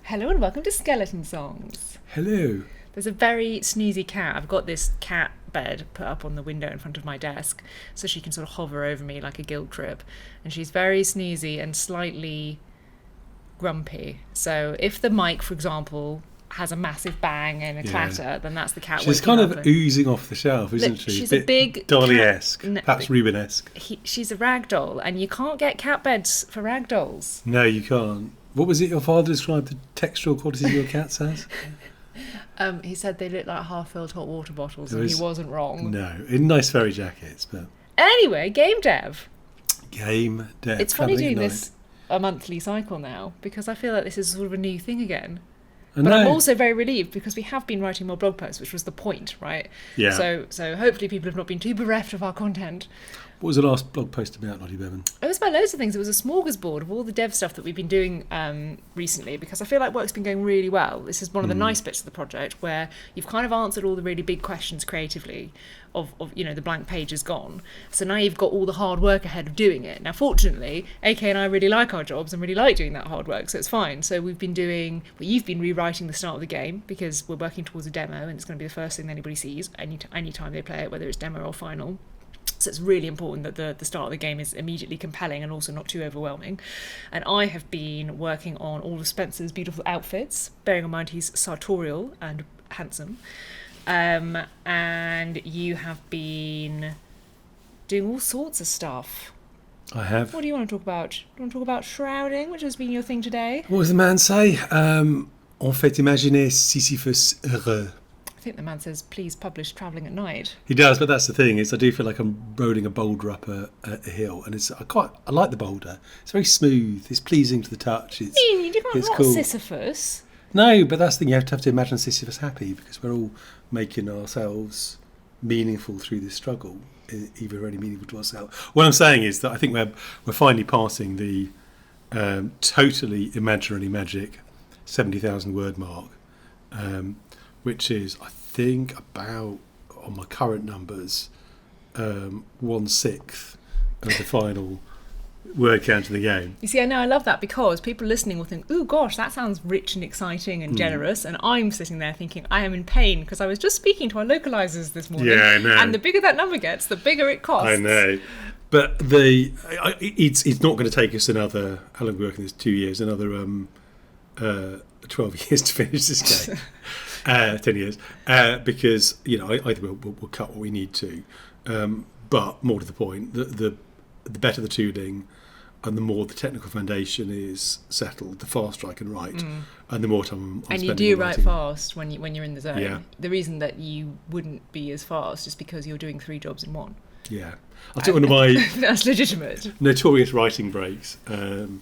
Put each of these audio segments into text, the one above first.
Hello and welcome to Skeleton Songs. Hello. There's a very snoozy cat. I've got this cat bed put up on the window in front of my desk so she can sort of hover over me like a guilt trip. And she's very snoozy and slightly grumpy. So if the mic, for example, has a massive bang and a clatter, then that's the cat. She's kind of oozing off the shelf, isn't she? She's a big Dolly-esque, perhaps Ruben-esque. She's a ragdoll, and you can't get cat beds for ragdolls. No, you can't. What was it your father described the textural qualities your cats as? He said they looked like half-filled hot water bottles, and he wasn't wrong. No, in nice furry jackets, but... Anyway, game dev. Game dev. It's funny doing this a monthly cycle now, because I feel like this is sort of a new thing again. But I'm also very relieved because we have been writing more blog posts, which was the point, right? Yeah. So hopefully people have not been too bereft of our content. What was the last blog post about, Lottie Bevan? It was about loads of things. It was a smorgasbord of all the dev stuff that we've been doing recently, because I feel like work's been going really well. This is one of the nice bits of the project where you've kind of answered all the really big questions creatively of the blank page is gone. So now you've got all the hard work ahead of doing it. Now, fortunately, AK and I really like our jobs and really like doing that hard work, so it's fine. So you've been rewriting the start of the game because we're working towards a demo and it's going to be the first thing anybody sees any time they play it, whether it's demo or final. So it's really important that the start of the game is immediately compelling and also not too overwhelming. And I have been working on all of Spencer's beautiful outfits, bearing in mind he's sartorial and handsome. And you have been doing all sorts of stuff. I have. What do you want to talk about? Do you want to talk about shrouding, which has been your thing today? What does the man say? En fait, imaginer Sisyphus heureux. I think the man says, please publish Travelling at Night. He does, but that's the thing, is I do feel like I'm rolling a boulder up a hill, and I like the boulder. It's very smooth, it's pleasing to the touch. You can't not cool. Sisyphus. No, but that's the thing, you have to imagine Sisyphus happy, because we're all making ourselves meaningful through this struggle, even really meaningful to ourselves. What I'm saying is that I think we're finally passing the totally imaginary magic 70,000 word mark, which is, I think, about, on my current numbers, 1/6 of the final word count of the game. You see, I know I love that because people listening will think, ooh, gosh, that sounds rich and exciting and generous. And I'm sitting there thinking, I am in pain because I was just speaking to our localisers this morning. Yeah, I know. And the bigger that number gets, the bigger it costs. I know. But it's not going to take us another, how long are we working this? 2 years, another 12 years to finish this game. 10 years. Because, either we'll cut what we need to. But more to the point, the better the tooling and the more the technical foundation is settled, the faster I can write, and the more time I'm spending. And you do write fast when you're in the zone. Yeah. The reason that you wouldn't be as fast is because you're doing 3 jobs in one. Yeah. I took one of my that's legitimate. Notorious writing breaks the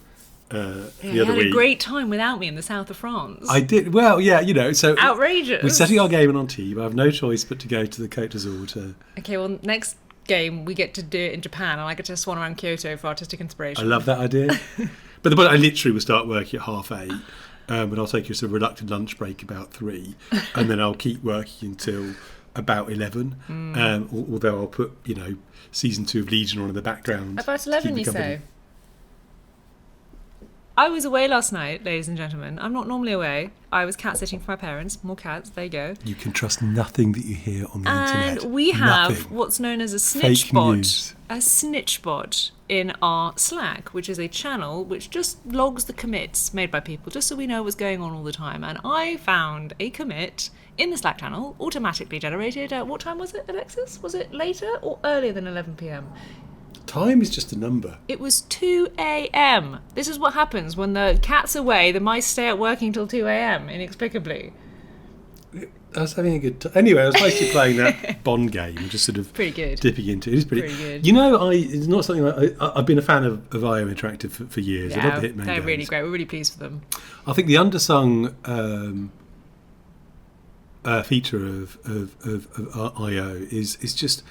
other week. You had a great time without me in the south of France. I did. Well, yeah, so outrageous. We're setting our game on tea, but I have no choice but to go to the Côte d'Azur to... Okay, well, next game we get to do it in Japan, and I get to swan around Kyoto for artistic inspiration. I love that idea. But I literally will start working at 8:30, and I'll take a sort of reluctant lunch break about 3, and then I'll keep working until about 11. Although I'll put season 2 of Legion on in the background. About 11, you say? I was away last night, ladies and gentlemen. I'm not normally away. I was cat sitting for my parents. More cats, there you go. You can trust nothing that you hear on the internet. And we have nothing. What's known as a snitch bot. A snitch bot in our Slack, which is a channel which just logs the commits made by people, just so we know what's going on all the time. And I found a commit in the Slack channel, automatically generated at, what time was it, Alexis? Was it later or earlier than 11 p.m? Time is just a number. It was 2 a.m. This is what happens when the cat's away, the mice stay at working till 2 a.m, inexplicably. I was having a good time. Anyway, I was basically playing that Bond game, just sort of pretty good. Dipping into it. It is pretty good. It's not something I've been a fan of IO Interactive for years. Yeah, I love the Hitman they're games. really great. We're really pleased for them. I think the undersung feature of IO is just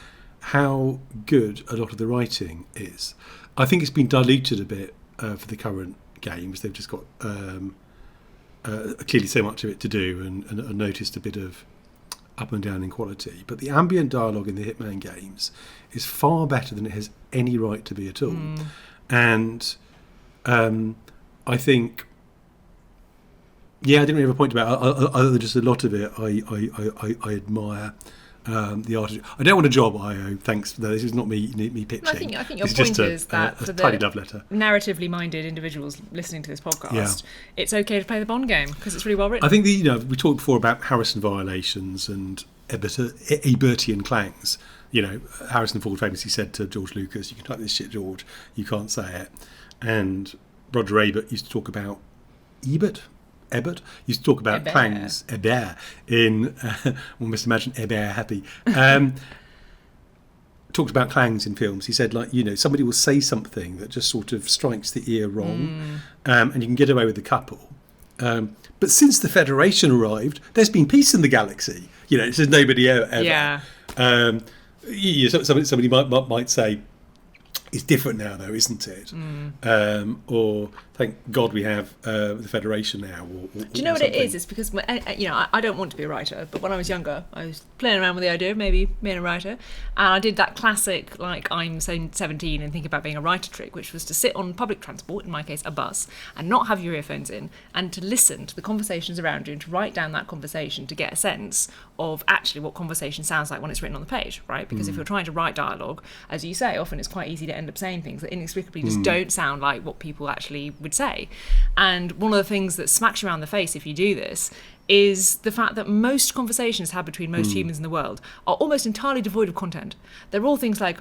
how good a lot of the writing is. I think it's been diluted a bit for the current games. They've just got clearly so much of it to do and noticed a bit of up and down in quality. But the ambient dialogue in the Hitman games is far better than it has any right to be at all. And I think Yeah, I didn't really have a point about it. Other than just a lot of it, I admire the art. I don't want a job, IO. Thanks. No, this is not me pitching. I think your It's point just is that a for tiny the love letter. narratively minded individuals listening to this podcast, Yeah. it's okay to play the Bond game because it's really well written. I think we talked before about Harrison violations and Ebertian clangs. Harrison Ford famously said to George Lucas, "You can type this shit, George. You can't say it." And Roger Ebert used to talk about Ebert used to talk about Ebert. clangs. Ebert in one must imagine Ebert happy. Talked about clangs in films. He said, somebody will say something that just sort of strikes the ear wrong, and you can get away with a couple. But since the Federation arrived, there's been peace in the galaxy. It says nobody ever. Yeah. Somebody might say, it's different now, though, isn't it? Or thank God we have the Federation now. Do you know what it is? It's because I don't want to be a writer, but when I was younger, I was playing around with the idea of maybe being a writer, and I did that classic I'm 17 and think about being a writer trick, which was to sit on public transport, in my case a bus, and not have your earphones in, and to listen to the conversations around you and to write down that conversation to get a sense of actually what conversation sounds like when it's written on the page, right? Because if you're trying to write dialogue, as you say, often it's quite easy to end up saying things that inexplicably just don't sound like what people actually would say. And one of the things that smacks you around the face if you do this is the fact that most conversations had between most humans in the world are almost entirely devoid of content. They're all things like,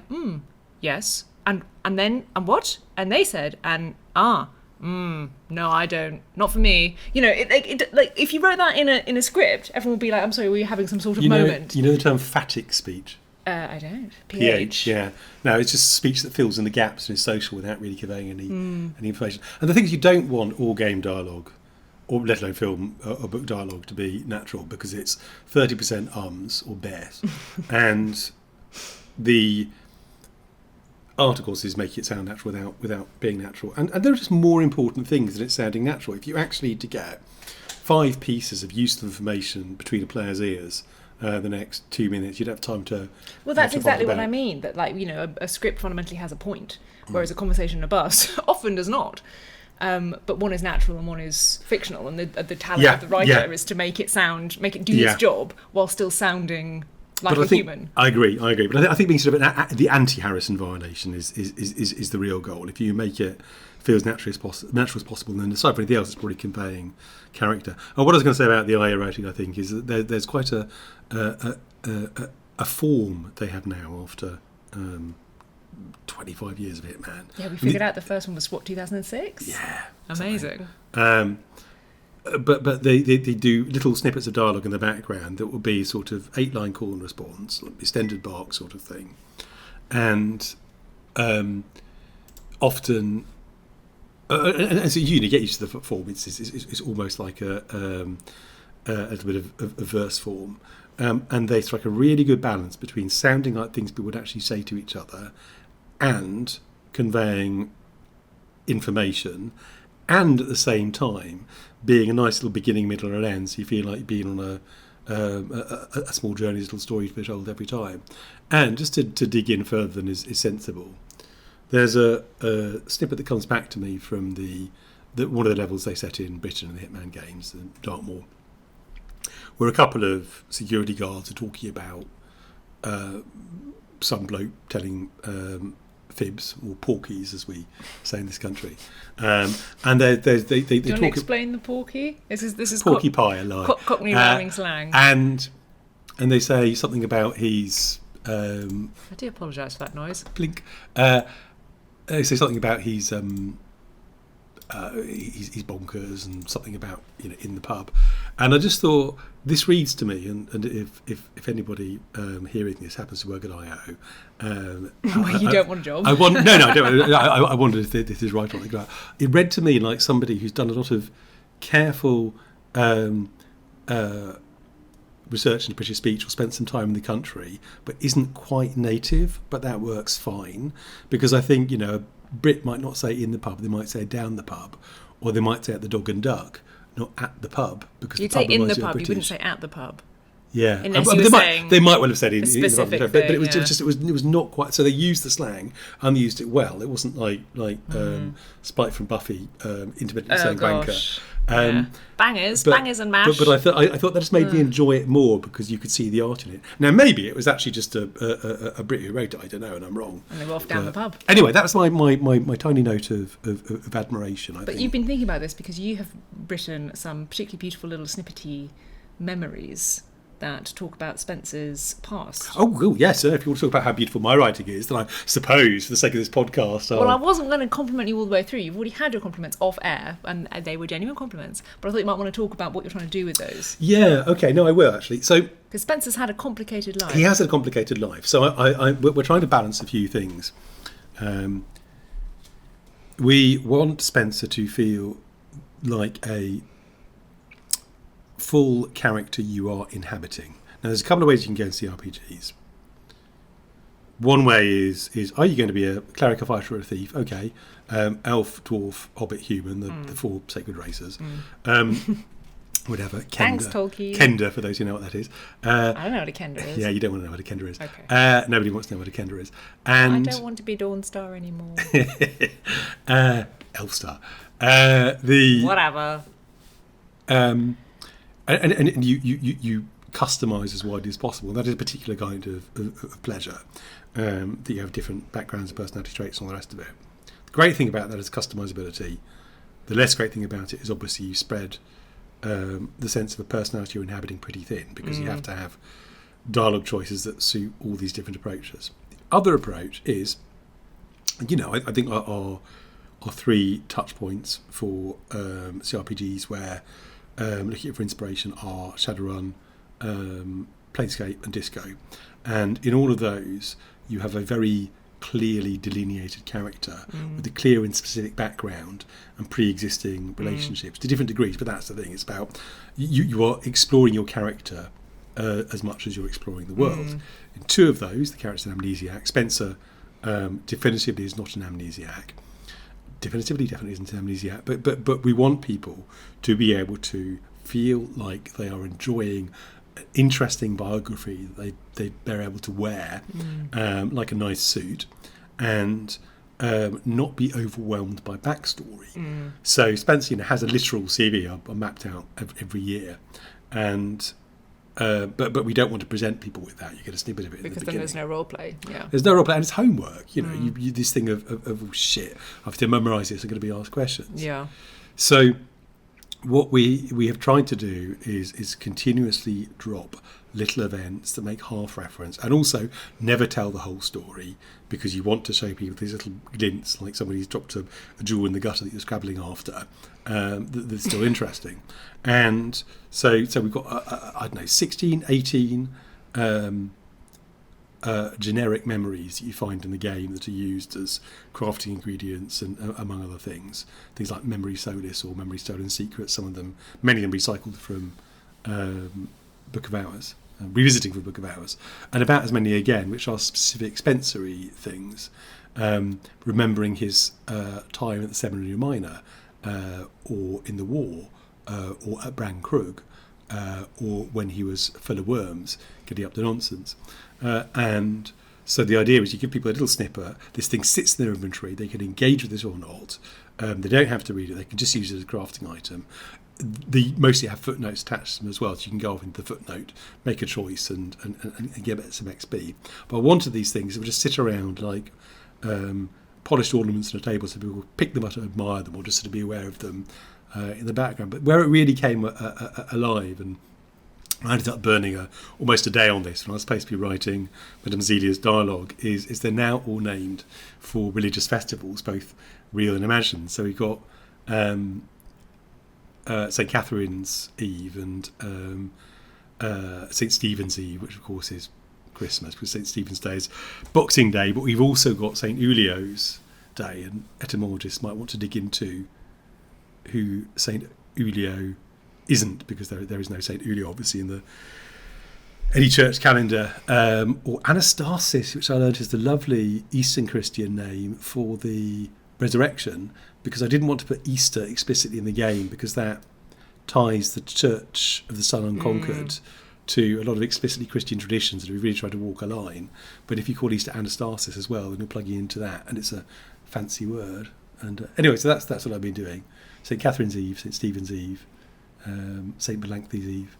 yes, and then, and what? And they said, and no, I don't. Not for me. If you wrote that in a script, everyone would be like, I'm sorry, were you having some sort of moment? You know the term phatic speech? I don't. PH, yeah. No, it's just speech that fills in the gaps and is social without really conveying any information. And the thing is, you don't want all game dialogue, or let alone film or book dialogue, to be natural, because it's 30% ums or bears. And the art, of course, is making it sound natural without being natural. And there are just more important things than it sounding natural. If you actually need to get 5 pieces of useful information between a player's ears the next 2 minutes, you'd have time to. Well, that's exactly what I mean. That a script fundamentally has a point, whereas a conversation in a bus often does not. But one is natural and one is fictional, and the talent of the writer is to make it do its job while still sounding like a human. I agree. But I think being sort of the anti-Harrison violation is the real goal. If you make it feel as natural as possible, then aside from anything else, it's probably conveying character. And what I was going to say about the IA writing, I think, is that there's quite a form they have now after 25 years of Hitman. Yeah, we figured out the first one was 2006. Yeah, amazing. But they do little snippets of dialogue in the background that will be sort of 8-line call and response, extended bark sort of thing, and often. And so you get used to the form. It's almost like a little bit of verse form, and they strike a really good balance between sounding like things people would actually say to each other, and conveying information, and at the same time being a nice little beginning, middle, and end. So you feel like being on a small journey, little story to be told every time, and just to dig in further than is sensible. There's a snippet that comes back to me from the one of the levels they set in Britain in the Hitman games, the Dartmoor, where a couple of security guards are talking about some bloke telling fibs, or porkies as we say in this country, and they Do you talk. want to explain the porky? This is porky pie, a lie. Cockney rhyming slang, and they say something about he's. I do apologise for that noise. Blink. They say something about he's bonkers, and something about in the pub, and I just thought this reads to me, and if anybody hearing this happens to work at IO, you don't want a job. I wondered if this is right on the ground. It read to me like somebody who's done a lot of careful research into British speech, or spent some time in the country, but isn't quite native, but that works fine, because I think a Brit might not say in the pub, they might say down the pub, or they might say at the Dog and Duck, not at the pub, because you'd the pub say in the pub, British. you wouldn't say at the pub. Yeah, unless they might well have said in the specific pub, but it was just it was not quite. So they used the slang and they used it well. It wasn't like Spike from Buffy intermittently saying wanker. Bangers and mash. But I thought that just made me enjoy it more because you could see the art in it. Now maybe it was actually just a Brit who wrote it. I don't know, and I'm wrong. And they were off down the pub. Anyway, that's my tiny note of admiration. I think. You've been thinking about this because you have written some particularly beautiful little snippety memories that talk about Spencer's past. Oh yes, if you want to talk about how beautiful my writing is, then I suppose, for the sake of this podcast... Well, I wasn't going to compliment you all the way through. You've already had your compliments off air, and they were genuine compliments. But I thought you might want to talk about what you're trying to do with those. Yeah, okay, no, I will, actually. So, because Spencer's had a complicated life. He has had a complicated life. So we're trying to balance a few things. We want Spencer to feel like a full character you are inhabiting. Now, there's a couple of ways you can go in CRPGs. One way is are you going to be a cleric, a fighter, or a thief? Okay. Elf, dwarf, hobbit, human, the four sacred races. Whatever. Kender. Thanks, Tolkien. Kender, for those who know what that is. I don't know what a Kender is. Yeah, you don't want to know what a Kender is. Okay. Nobody wants to know what a Kender is. And I don't want to be Dawnstar anymore. Elfstar. Whatever. And you customise as widely as possible. And that is a particular kind of pleasure, that you have different backgrounds and personality traits and all the rest of it. The great thing about that is customisability. The less great thing about it is obviously you spread the sense of a personality you're inhabiting pretty thin, because you have to have dialogue choices that suit all these different approaches. The other approach is, I think our three touch points for CRPGs where looking at for inspiration are Shadowrun, Planescape and Disco. And in all of those, you have a very clearly delineated character with a clear and specific background and pre-existing relationships to different degrees. But that's the thing. It's about you are exploring your character as much as you're exploring the world. In two of those, the character's an amnesiac. Spencer definitively is not an amnesiac. Definitively definitely isn't an amnesiac. But we want people to be able to feel like they are enjoying an interesting biography that they're able to wear like a nice suit, and not be overwhelmed by backstory. So Spencer has a literal CV I mapped out every year, and but we don't want to present people with that. You get a snippet of it because in the then beginning. there's no role play. Yeah, there's no role play, and it's homework. You this thing of oh shit, I have to memorise this. I'm going to be asked questions. Yeah. So what we have tried to do is continuously drop little events that make half reference, and also never tell the whole story, because you want to show people these little glints, like somebody's dropped a jewel in the gutter that you're scrabbling after, that's still interesting. And so we've got I don't know 16, 18 generic memories that you find in the game that are used as crafting ingredients, and among other things like memory solace or memory stolen secrets. Many of them recycled from Book of Hours, revisiting from Book of Hours, and about as many again which are specific Spencery things, remembering his time at the Seminary Minor, or in the war, or at Bran Krug, or when he was full of worms getting up to nonsense. And so the idea is you give people a little snipper, this thing sits in their inventory, they can engage with this or not, they don't have to read it, they can just use it as a crafting item. They mostly have footnotes attached to them as well, so you can go off into the footnote, make a choice and get some XP. But one of these things would just sit around like polished ornaments on a table, so people pick them up and admire them, or just sort of be aware of them in the background. But where it really came alive, and I ended up burning almost a day on this when I was supposed to be writing Madame Zelia's dialogue, is they're now all named for religious festivals, both real and imagined. So we've got St. Catherine's Eve and St. Stephen's Eve, which of course is Christmas, because St. Stephen's Day is Boxing Day, but we've also got St. Ulio's Day, and etymologists might want to dig into who St. Ulio isn't, because there is no St. Ulio obviously in any church calendar, or Anastasis, which I learned is the lovely Eastern Christian name for the resurrection, because I didn't want to put Easter explicitly in the game, because that ties the Church of the Sun Unconquered to a lot of explicitly Christian traditions that we really try to walk a line. But if you call Easter Anastasis as well, then you're plugging into that, and it's a fancy word. And anyway, so that's what I've been doing, St Catherine's Eve, St Stephen's Eve, St Melanchthon's Eve.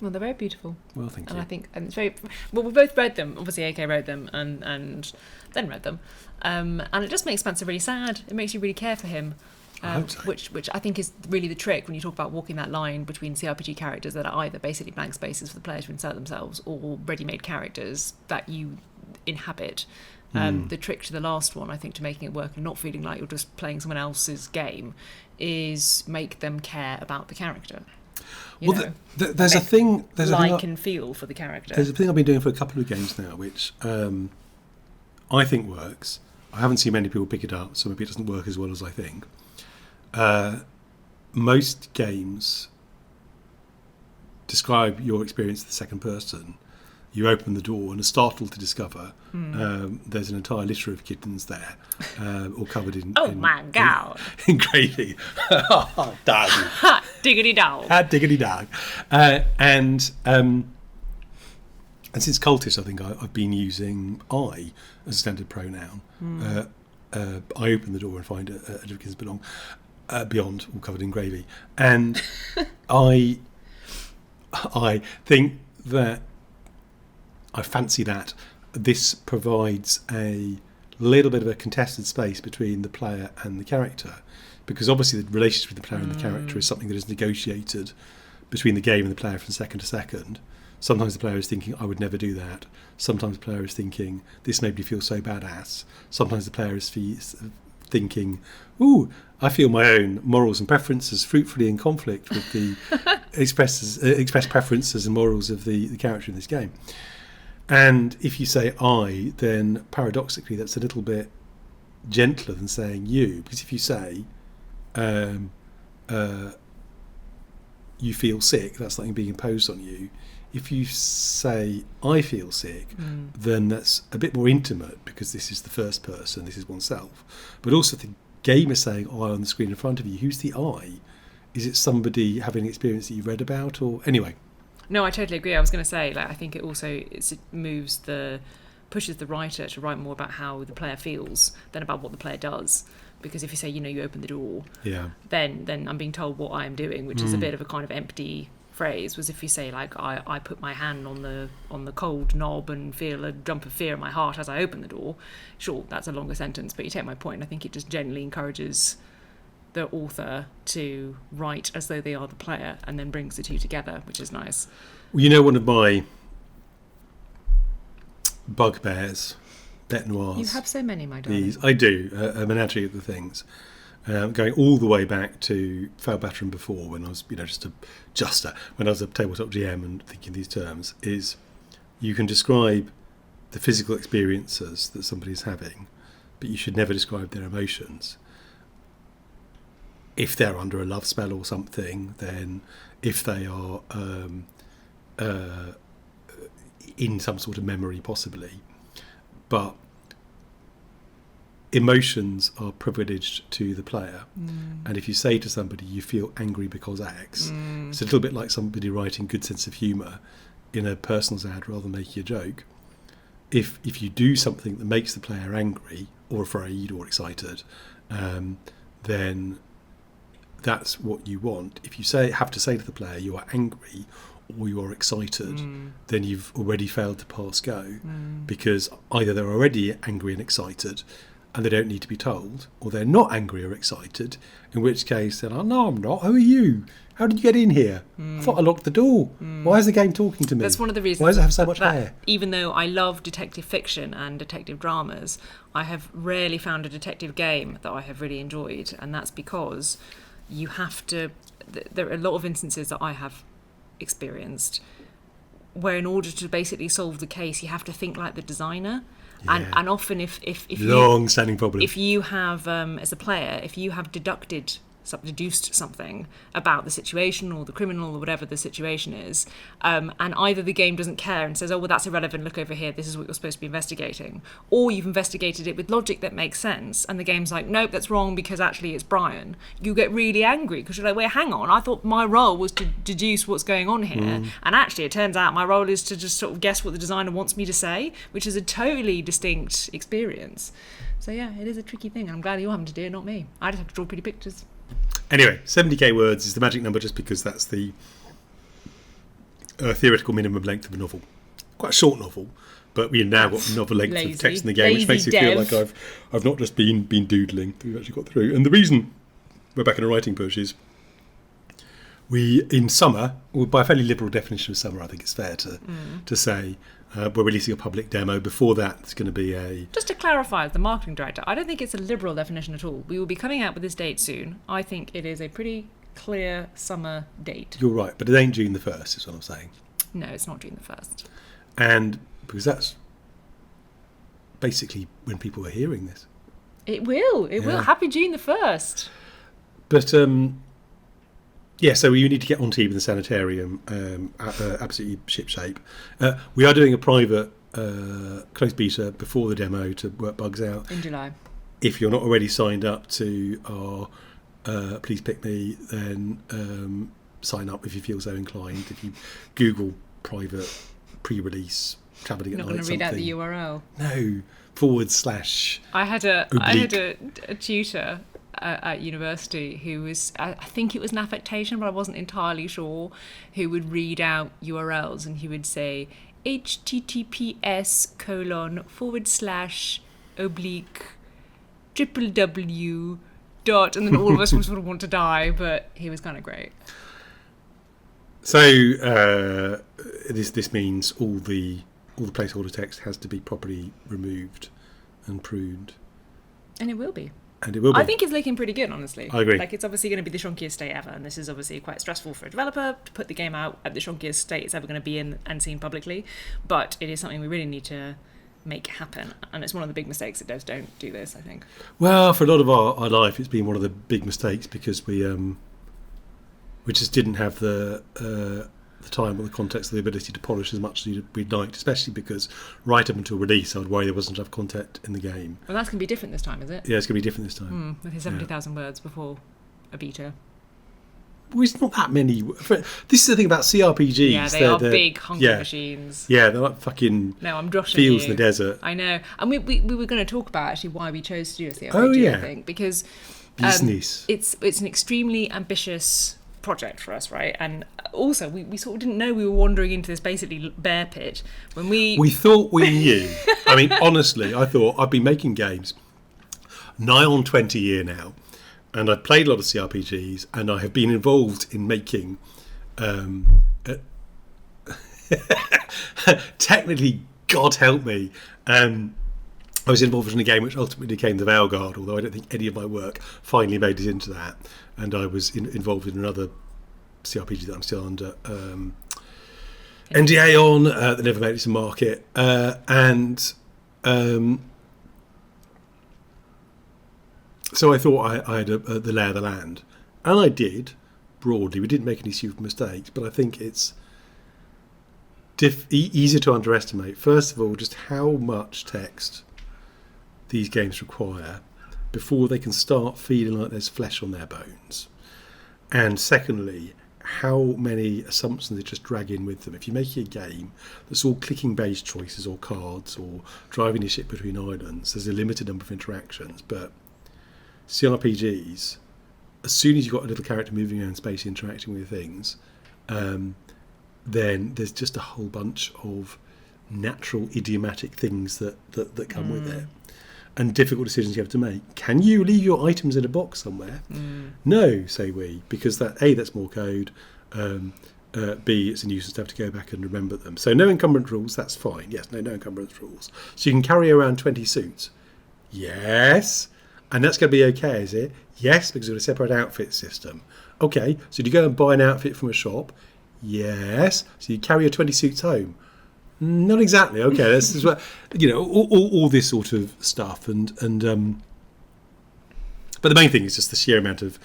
Well, they're very beautiful. Well, thank you. And I think, and it's very well. We both read them. Obviously, AK wrote them, and then read them, and it just makes Spencer really sad. It makes you really care for him, I hope so. which I think is really the trick when you talk about walking that line between CRPG characters that are either basically blank spaces for the player to insert themselves, or ready-made characters that you inhabit. The trick to the last one, I think, to making it work and not feeling like you're just playing someone else's game, is make them care about the character. There's a thing. And feel for the character. There's a thing I've been doing for a couple of games now, which I think works. I haven't seen many people pick it up, so maybe it doesn't work as well as I think. Most games describe your experience in the second person. You open the door and are startled to discover there's an entire litter of kittens there, all covered in my God, in gravy. Dog. Hot diggity dog. Hot diggity dog. And since Cultist, I think I've been using I as a standard pronoun. I open the door and find a litter of kittens beyond, all covered in gravy, and I think that. I fancy that this provides a little bit of a contested space between the player and the character, because obviously the relationship with the player and the character is something that is negotiated between the game and the player from second to second. Sometimes the player is thinking, I would never do that. Sometimes the player is thinking, this made me feel so badass. Sometimes the player is thinking, ooh, I feel my own morals and preferences fruitfully in conflict with the expressed preferences and morals of the character in this game. And if you say I, then paradoxically that's a little bit gentler than saying you, because if you say you feel sick, that's something being imposed on you. If you say I feel sick, then that's a bit more intimate, because this is the first person, this is oneself. But also the game is saying I on the screen in front of you. Who's the I? Is it somebody having an experience that you read about? Or anyway. No, I totally agree. I was going to say, I think it also pushes the writer to write more about how the player feels than about what the player does. Because if you say, you open the door, then I'm being told what I am doing, which is a bit of a kind of empty phrase. Was if you say, I put my hand on the cold knob and feel a jump of fear in my heart as I open the door. Sure, that's a longer sentence, but you take my point. I think it just generally encourages the author to write as though they are the player, and then brings the two together, which is nice. Well, one of my bugbears, bête noires. You have so many, my darling. I do, a menagerie of the things. Going all the way back to Fail Better and before, when I was, when I was a tabletop GM and thinking these terms, is you can describe the physical experiences that somebody's having, but you should never describe their emotions. If they're under a love spell or something, then if they are in some sort of memory, possibly. But emotions are privileged to the player. And if you say to somebody you feel angry because X, it's a little bit like somebody writing good sense of humour in a personals ad rather than making a joke. If you do something that makes the player angry or afraid or excited, then that's what you want. If you have to say to the player you are angry or you are excited, then you've already failed to pass go, because either they're already angry and excited and they don't need to be told, or they're not angry or excited, in which case they're like, no, I'm not. Who are you? How did you get in here? I thought I locked the door. Why is the game talking to me? That's one of the reasons. Why does it have so much hair? Even though I love detective fiction and detective dramas, I have rarely found a detective game that I have really enjoyed, and that's because you have to. There are a lot of instances that I have experienced where, in order to basically solve the case, you have to think like the designer. Yeah. And often, if long-standing problem. If you have, as a player, if you have deduced something about the situation or the criminal or whatever the situation is, and either the game doesn't care and says, oh, well, that's irrelevant, look over here, this is what you're supposed to be investigating, or you've investigated it with logic that makes sense, and the game's like, nope, that's wrong because actually it's Brian, you get really angry because you're like, wait, hang on, I thought my role was to deduce what's going on here, and actually it turns out my role is to just sort of guess what the designer wants me to say, which is a totally distinct experience. So yeah, it is a tricky thing, and I'm glad you're having to do it, not me. I just have to draw pretty pictures. Anyway, 70k words is the magic number just because that's the theoretical minimum length of a novel. Quite a short novel, but we've now got novel length of text in the game, which makes it feel like I've not just been doodling. We've actually got through. And the reason we're back in a writing push is we, in summer, or by a fairly liberal definition of summer, I think it's fair to say, we're releasing a public demo. Before that, it's going to be a... Just to clarify, as the marketing director, I don't think it's a liberal definition at all. We will be coming out with this date soon. I think it is a pretty clear summer date. You're right, but it ain't June the 1st, is what I'm saying. No, it's not June the 1st. And because that's basically when people are hearing this. It will. It will. Happy June the 1st. But, yeah, so we need to get on TV in the sanitarium, absolutely shipshape. We are doing a private closed beta before the demo to work bugs out. In July. If you're not already signed up to our Please Pick Me, then sign up if you feel so inclined. If you Google private pre-release travelling at night, not going to read out the URL. No, / I had a tutor at university who was, I think it was an affectation, but I wasn't entirely sure, who would read out URLs and he would say https : / www. And then all of us would sort of want to die, but he was kind of great. So this means all the placeholder text has to be properly removed and pruned. And it will be. And it will be. I think it's looking pretty good, honestly. I agree. Like, it's obviously going to be the shonkiest state ever, and this is obviously quite stressful for a developer to put the game out at the shonkiest state it's ever going to be in and seen publicly. But it is something we really need to make happen, and it's one of the big mistakes that devs don't do this, I think. Well, for a lot of our life, it's been one of the big mistakes because we just didn't have the time or the context or the ability to polish as much as we'd liked, especially because right up until release, I'd worry there wasn't enough content in the game. Well, that's going to be different this time, is it? Yeah, it's going to be different this time. With his 70,000 words before a beta. Well, it's not that many. This is the thing about CRPGs. Yeah, they're big, hunky machines. Yeah, they're like fucking fields in the desert. I know. And we were going to talk about actually why we chose to do a CRPG, I think, because business. It's an extremely ambitious project for us, right? And also, we sort of didn't know we were wandering into this basically bear pit when we thought we knew. I mean, honestly, I thought I've been making games nigh on 20 years now. And I've played a lot of CRPGs, and I have been involved in making, technically, God help me, I was involved in a game which ultimately became the Veilguard, although I don't think any of my work finally made it into that. And I was involved in another CRPG that I'm still under NDA on, that never made it to market. So I thought I had the lay of the land. And I did, broadly. We didn't make any stupid mistakes, but I think it's easier to underestimate. First of all, just how much text these games require before they can start feeling like there's flesh on their bones. And secondly, how many assumptions they just drag in with them. If you're making a game that's all clicking-based choices or cards or driving your ship between islands, there's a limited number of interactions, but CRPGs, as soon as you've got a little character moving around space interacting with things, then there's just a whole bunch of natural idiomatic things that come with it, and difficult decisions you have to make. Can you leave your items in a box somewhere? No, say we, because that's more code, B, it's a nuisance to have to go back and remember them. So no encumbrance rules, that's fine. Yes, no encumbrance rules. So you can carry around 20 suits. Yes. And that's going to be okay, is it? Yes, because of a separate outfit system. Okay, so do you go and buy an outfit from a shop? Yes. So you carry your 20 suits home? Not exactly. Okay, this is what, all this sort of stuff. But the main thing is just the sheer amount of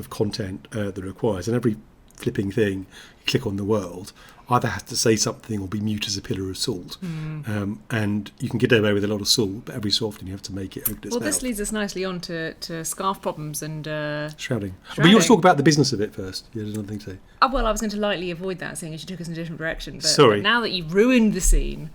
content that it requires. And every flipping thing you click on the world either has to say something or be mute as a pillar of salt. And you can get away with a lot of salt, but every so often you have to make it open its mouth. This leads us nicely on to scarf problems and shrouding. But you want to talk about the business of it first. You had another thing to say. Well, I was going to lightly avoid that, seeing as you took us in a different direction. But Sorry. But now that you've ruined the scene,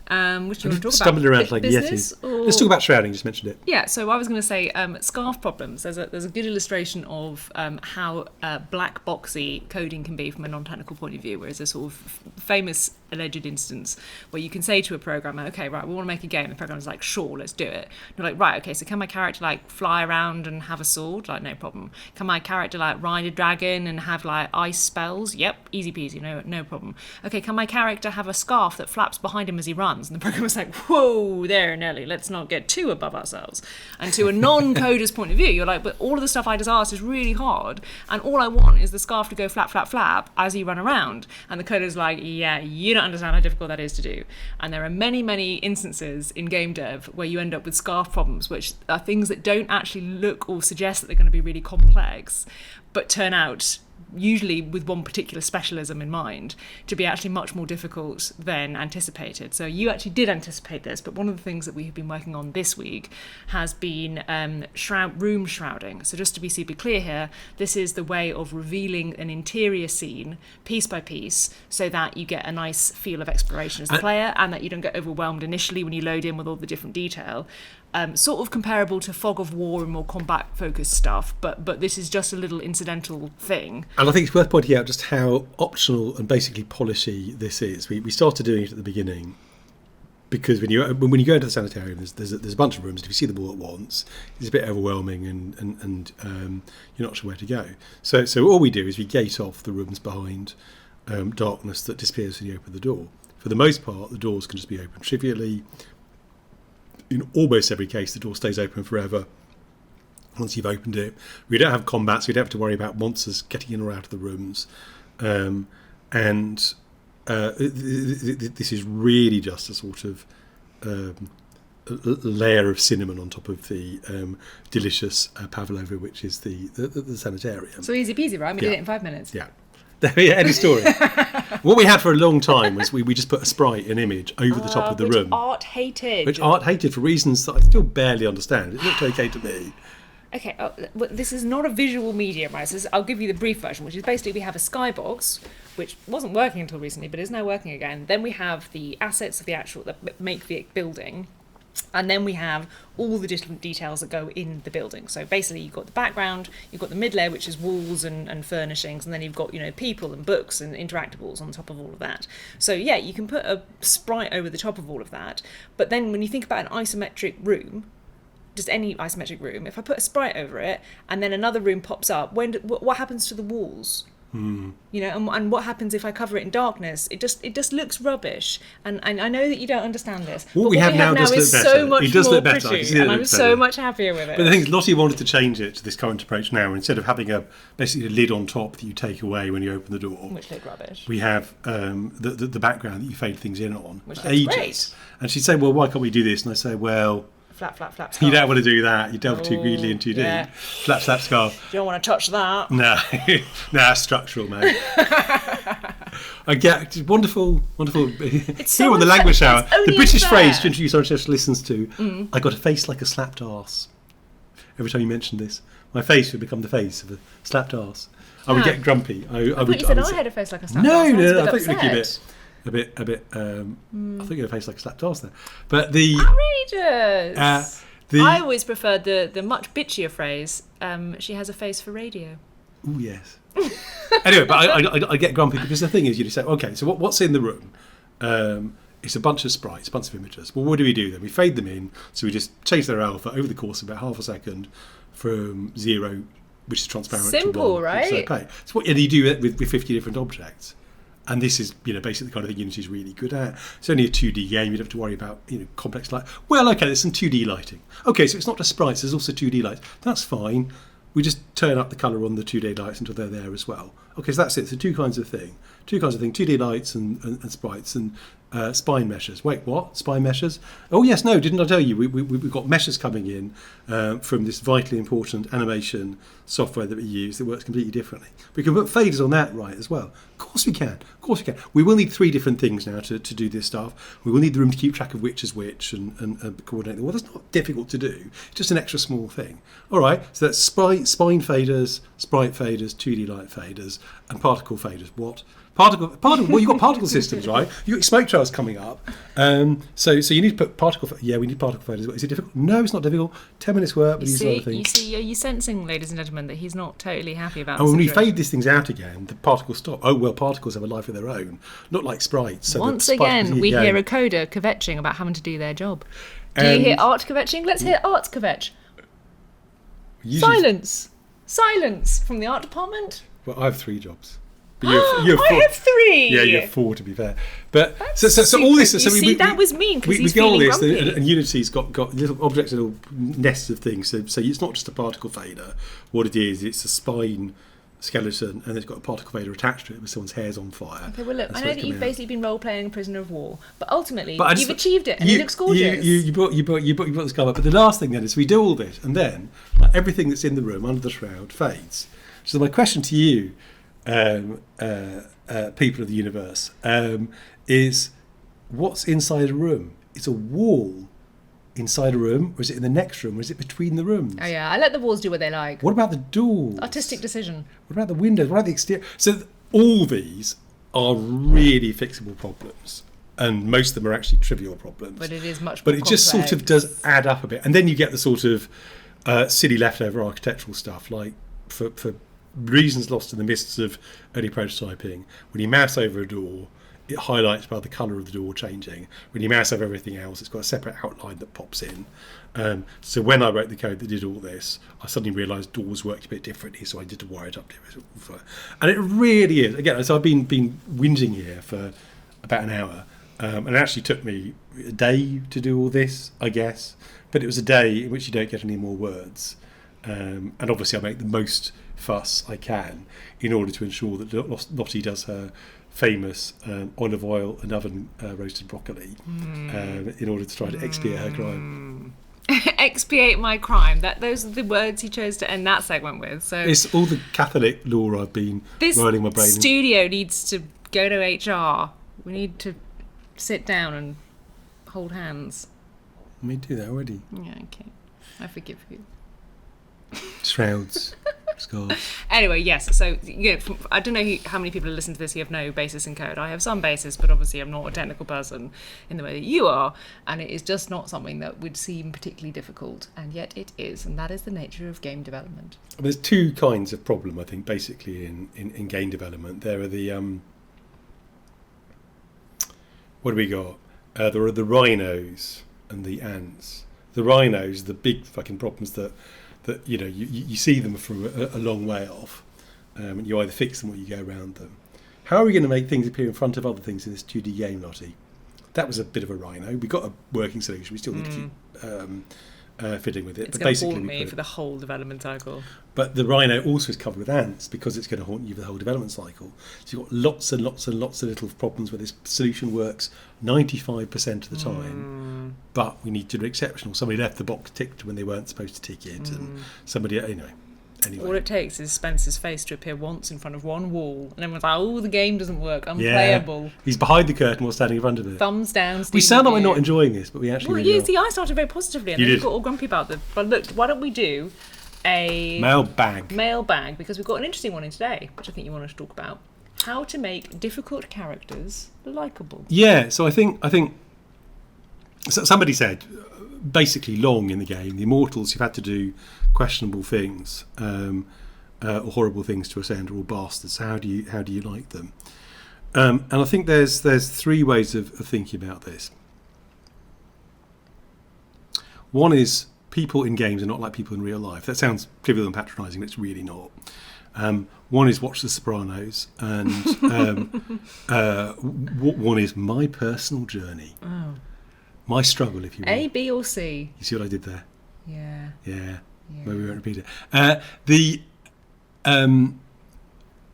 Which do you want to talk Stumbling about? around like Business, Yetis. Let's talk about shrouding. You just mentioned it. Yeah, so I was going to say scarf problems. There's a good illustration of how black boxy coding can be from a non-technical point of view, whereas a sort of famous alleged instance where you can say to a programmer, okay, right, we want to make a game. The programmer's like, sure, let's do it. And you're like, right, okay, so can my character like fly around and have a sword? Like, no problem. Can my character like ride a dragon and have like ice spells? Yep, easy peasy, no problem. Okay, can my character have a scarf that flaps behind him as he runs? And the programmer's like, whoa there, Nelly, let's not get too above ourselves. And to a non-coder's point of view, you're like, but all of the stuff I just asked is really hard, and all I want is the scarf to go flap, flap, flap as you run around. And the coder's like, yeah, you don't understand how difficult that is to do. And there are many, many instances in game dev where you end up with scarf problems, which are things that don't actually look or suggest that they're going to be really complex, but turn out, usually with one particular specialism in mind, to be actually much more difficult than anticipated. So you actually did anticipate this, but one of the things that we have been working on this week has been room shrouding. So just to be super clear here, this is the way of revealing an interior scene piece by piece so that you get a nice feel of exploration as the player, and that you don't get overwhelmed initially when you load in with all the different detail. Sort of comparable to Fog of War and more combat-focused stuff, but this is just a little incidental thing. And I think it's worth pointing out just how optional and basically polishy this is. We started doing it at the beginning because when you go into the sanitarium, there's a bunch of rooms. And if you see them all at once, it's a bit overwhelming, and you're not sure where to go. So all we do is we gate off the rooms behind darkness that disappears when you open the door. For the most part, the doors can just be opened trivially. In almost every case, the door stays open forever once you've opened it. We don't have combat, so we don't have to worry about monsters getting in or out of the rooms. This is really just a sort of layer of cinnamon on top of the delicious pavlova, which is the sanitarium. So easy peasy, right? We did it in 5 minutes. Yeah. End of story. What we had for a long time was we just put a sprite, an image, over the top of the room. Which Art hated for reasons that I still barely understand. It looked okay to me. Okay, this is not a visual medium, right? So I'll give you the brief version, which is basically we have a skybox, which wasn't working until recently, but is now working again. Then we have the assets of the actual that make the building. And then we have all the different details that go in the building. So basically you've got the background, you've got the mid layer, which is walls and furnishings, and then you've got, people and books and interactables on top of all of that. So yeah, you can put a sprite over the top of all of that. But then when you think about an isometric room, just any isometric room, if I put a sprite over it and then another room pops up, what happens to the walls? And what happens if I cover it in darkness? It just looks rubbish. And I know that you don't understand this. What we have now does look better. So much it does more look better. pretty, and I'm so much happier with it. But the thing is, Lottie wanted to change it to this current approach now. Instead of having basically a lid on top that you take away when you open the door, which look rubbish, we have the background that you fade things in on, which looks great. And she'd say, well, why can't we do this? And I say, well, flap, flap, flap. You don't want to do that. You delve too greedily into 2D. Yeah. Flap, slap, scarf. You don't want to touch that. No, structural, mate. I get wonderful. It's Here on the language hour, the British phrase to introduce our church listens to. I got a face like a slapped arse. Every time you mention this, my face would become the face of a slapped arse. I would get grumpy. I had a face like a slapped arse. No. I thought you were looking a bit. I think you had a face like a slapped arse there. But the outrageous. I always preferred the much bitchier phrase. She has a face for radio. Oh yes. Anyway, but I get grumpy because the thing is, you say, okay, so what's in the room? It's a bunch of sprites, a bunch of images. Well, what do we do then? We fade them in, so we just change their alpha over the course of about half a second from 0, which is transparent, simple, to 1, right? which is opaque. So what you do it with 50 different objects. And this is, basically the kind of thing Unity is really good at. It's only a 2D game. You don't have to worry about, complex light. Well, okay, there's some 2D lighting. Okay, so it's not just sprites. There's also 2D lights. That's fine. We just turn up the colour on the 2D lights until they're there as well. Okay, so that's it. So two kinds of thing. 2D lights and sprites and spine meshes. Wait, what? Spine meshes? Oh, yes, no, didn't I tell you? We've got meshes coming in from this vitally important animation software that we use that works completely differently. We can put faders on that right as well. Of course we can. We will need 3 different things now to do this stuff. We will need the room to keep track of which is which and coordinate them. Well, that's not difficult to do. It's just an extra small thing. All right, so that's spine faders, sprite faders, 2D light faders, and particle faders. What? Well, you've got particle systems, right? You've got smoke trail else coming up. So you need to put particle. Yeah, we need particle faders. Is it difficult? No, it's not difficult. 10 minutes work, but these other things. Are you sensing, ladies and gentlemen, that he's not totally happy about? And when we fade these things out again, the particles stop. Oh well, particles have a life of their own, not like sprites. So once again, we hear a coder kvetching about having to do their job. Do you hear art kvetching? Let's hear art kvetch. Silence from the art department. Well, I have 3 jobs. But you have 4. I have 3. Yeah, you have 4 to be fair. But so all this. So that was mean because he's get all feeling this, grumpy. and Unity's got little objects, little nests of things. So it's not just a particle fader. What it is, it's a spine skeleton, and it's got a particle fader attached to it, where someone's hair's on fire. Okay, well look, I know that you've basically been role playing Prisoner of War, but ultimately you've achieved it, and it looks gorgeous. You brought this cover, but the last thing then is we do all this, and then everything that's in the room under the shroud fades. So my question to you, people of the universe, is what's inside a room? It's a wall inside a room, or is it in the next room, or is it between the rooms? Oh yeah, I let the walls do what they like. What about the doors? Artistic decision. What about the windows? What about the exterior? So all these are really fixable problems, and most of them are actually trivial problems. But it is much more But it just sort of does add up a bit. And then you get the sort of silly leftover architectural stuff, like for reasons lost in the mists of early prototyping, when you mouse over a door, it highlights by the colour of the door changing. When you mouse over everything else, it's got a separate outline that pops in. So when I wrote the code that did all this, I suddenly realised doors worked a bit differently, so I did to wire it up. And it really is. Again, so I've been whinging here for about an hour, and it actually took me a day to do all this, I guess. But it was a day in which you don't get any more words. And obviously I make the most fuss I can in order to ensure that Lottie does her famous olive oil and oven roasted broccoli in order to try to expiate her crime. Expiate my crime. Those are the words he chose to end that segment with. So it's all the Catholic law I've been rolling my brain in. This studio needs to go to HR. We need to sit down and hold hands. We do that already. Yeah, okay. I forgive you. Shrouds. Scarves. Anyway, yes. So I don't know how many people are listening to this who have no basis in code. I have some basis, but obviously I'm not a technical person in the way that you are, and it is just not something that would seem particularly difficult, and yet it is, and that is the nature of game development. There's 2 kinds of problem, I think, basically in game development. There are the what do we got? There are the rhinos and the ants. The rhinos, the big fucking problems that you see them from a long way off, and you either fix them or you go around them. How are we going to make things appear in front of other things in this 2D game, Lottie? That was a bit of a rhino. We got a working solution. We still need to keep fiddling with it. It's going to haunt me for the whole development cycle. But the rhino also is covered with ants because it's going to haunt you for the whole development cycle. So you've got lots and lots and lots of little problems where this solution works 95% of the time, but we need to do exceptional. Somebody left the box ticked when they weren't supposed to tick it, and somebody anyway. All it takes is Spencer's face to appear once in front of one wall, and everyone's like, "Oh, the game doesn't work, unplayable." Yeah. He's behind the curtain while standing in front of it. Thumbs down. We sound like we're not enjoying this, but we actually. Well, really see, I started very positively, and then you got all grumpy about it. But look, why don't we do a mailbag, because we've got an interesting one in today, which I think you want us to talk about: how to make difficult characters likeable. Yeah, so I think somebody said, basically, long in the game, the immortals, you've had to do questionable things or horrible things to ascend, or all bastards. So how do you like them? And I think there's 3 ways of thinking about this. One is people in games are not like people in real life. That sounds trivial and patronising, but it's really not. One is watch The Sopranos, and one is my personal journey. Oh. My struggle, if you will. A, B, or C? You see what I did there? Yeah. Maybe we won't repeat it.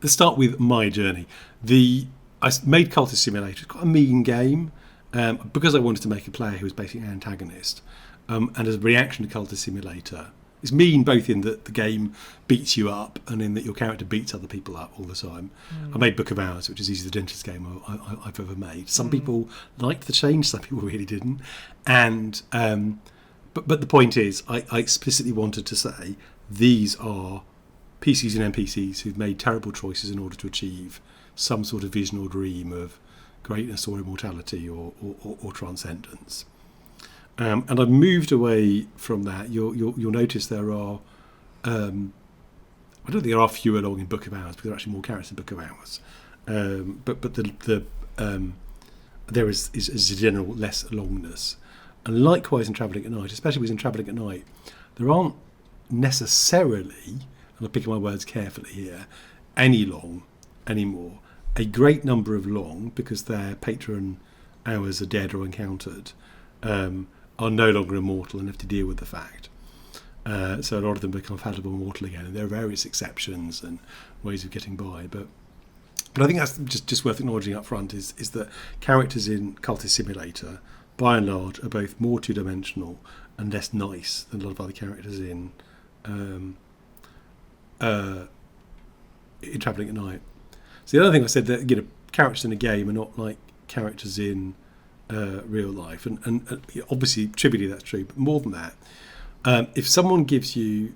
Let's start with my journey. I made Cultist Simulator. It's quite a mean game because I wanted to make a player who was basically an antagonist. And as a reaction to Cultist Simulator, it's mean both in that the game beats you up and in that your character beats other people up all the time. I made Book of Hours, which is easily the dentist game I've ever made. Some people liked the change, some people really didn't. And but the point is, I explicitly wanted to say these are PCs and NPCs who've made terrible choices in order to achieve some sort of vision or dream of greatness or immortality or transcendence. And I've moved away from that. You'll notice there are, I don't think there are fewer long in Book of Hours, because there are actually more characters in Book of Hours. But there is a general less longness. And likewise in Travelling at Night, especially because in Travelling at Night, there aren't necessarily, and I'm picking my words carefully here, any long anymore. A great number of long, because their patron hours are dead or encountered, are no longer immortal and have to deal with the fact. So a lot of them become fallible mortal again, and there are various exceptions and ways of getting by. But I think that's just worth acknowledging up front is that characters in Cultist Simulator, by and large, are both more two-dimensional and less nice than a lot of other characters in Travelling at Night. So the other thing I said, that characters in a game are not like characters in real life, and obviously trivially that's true, but more than that, if someone gives you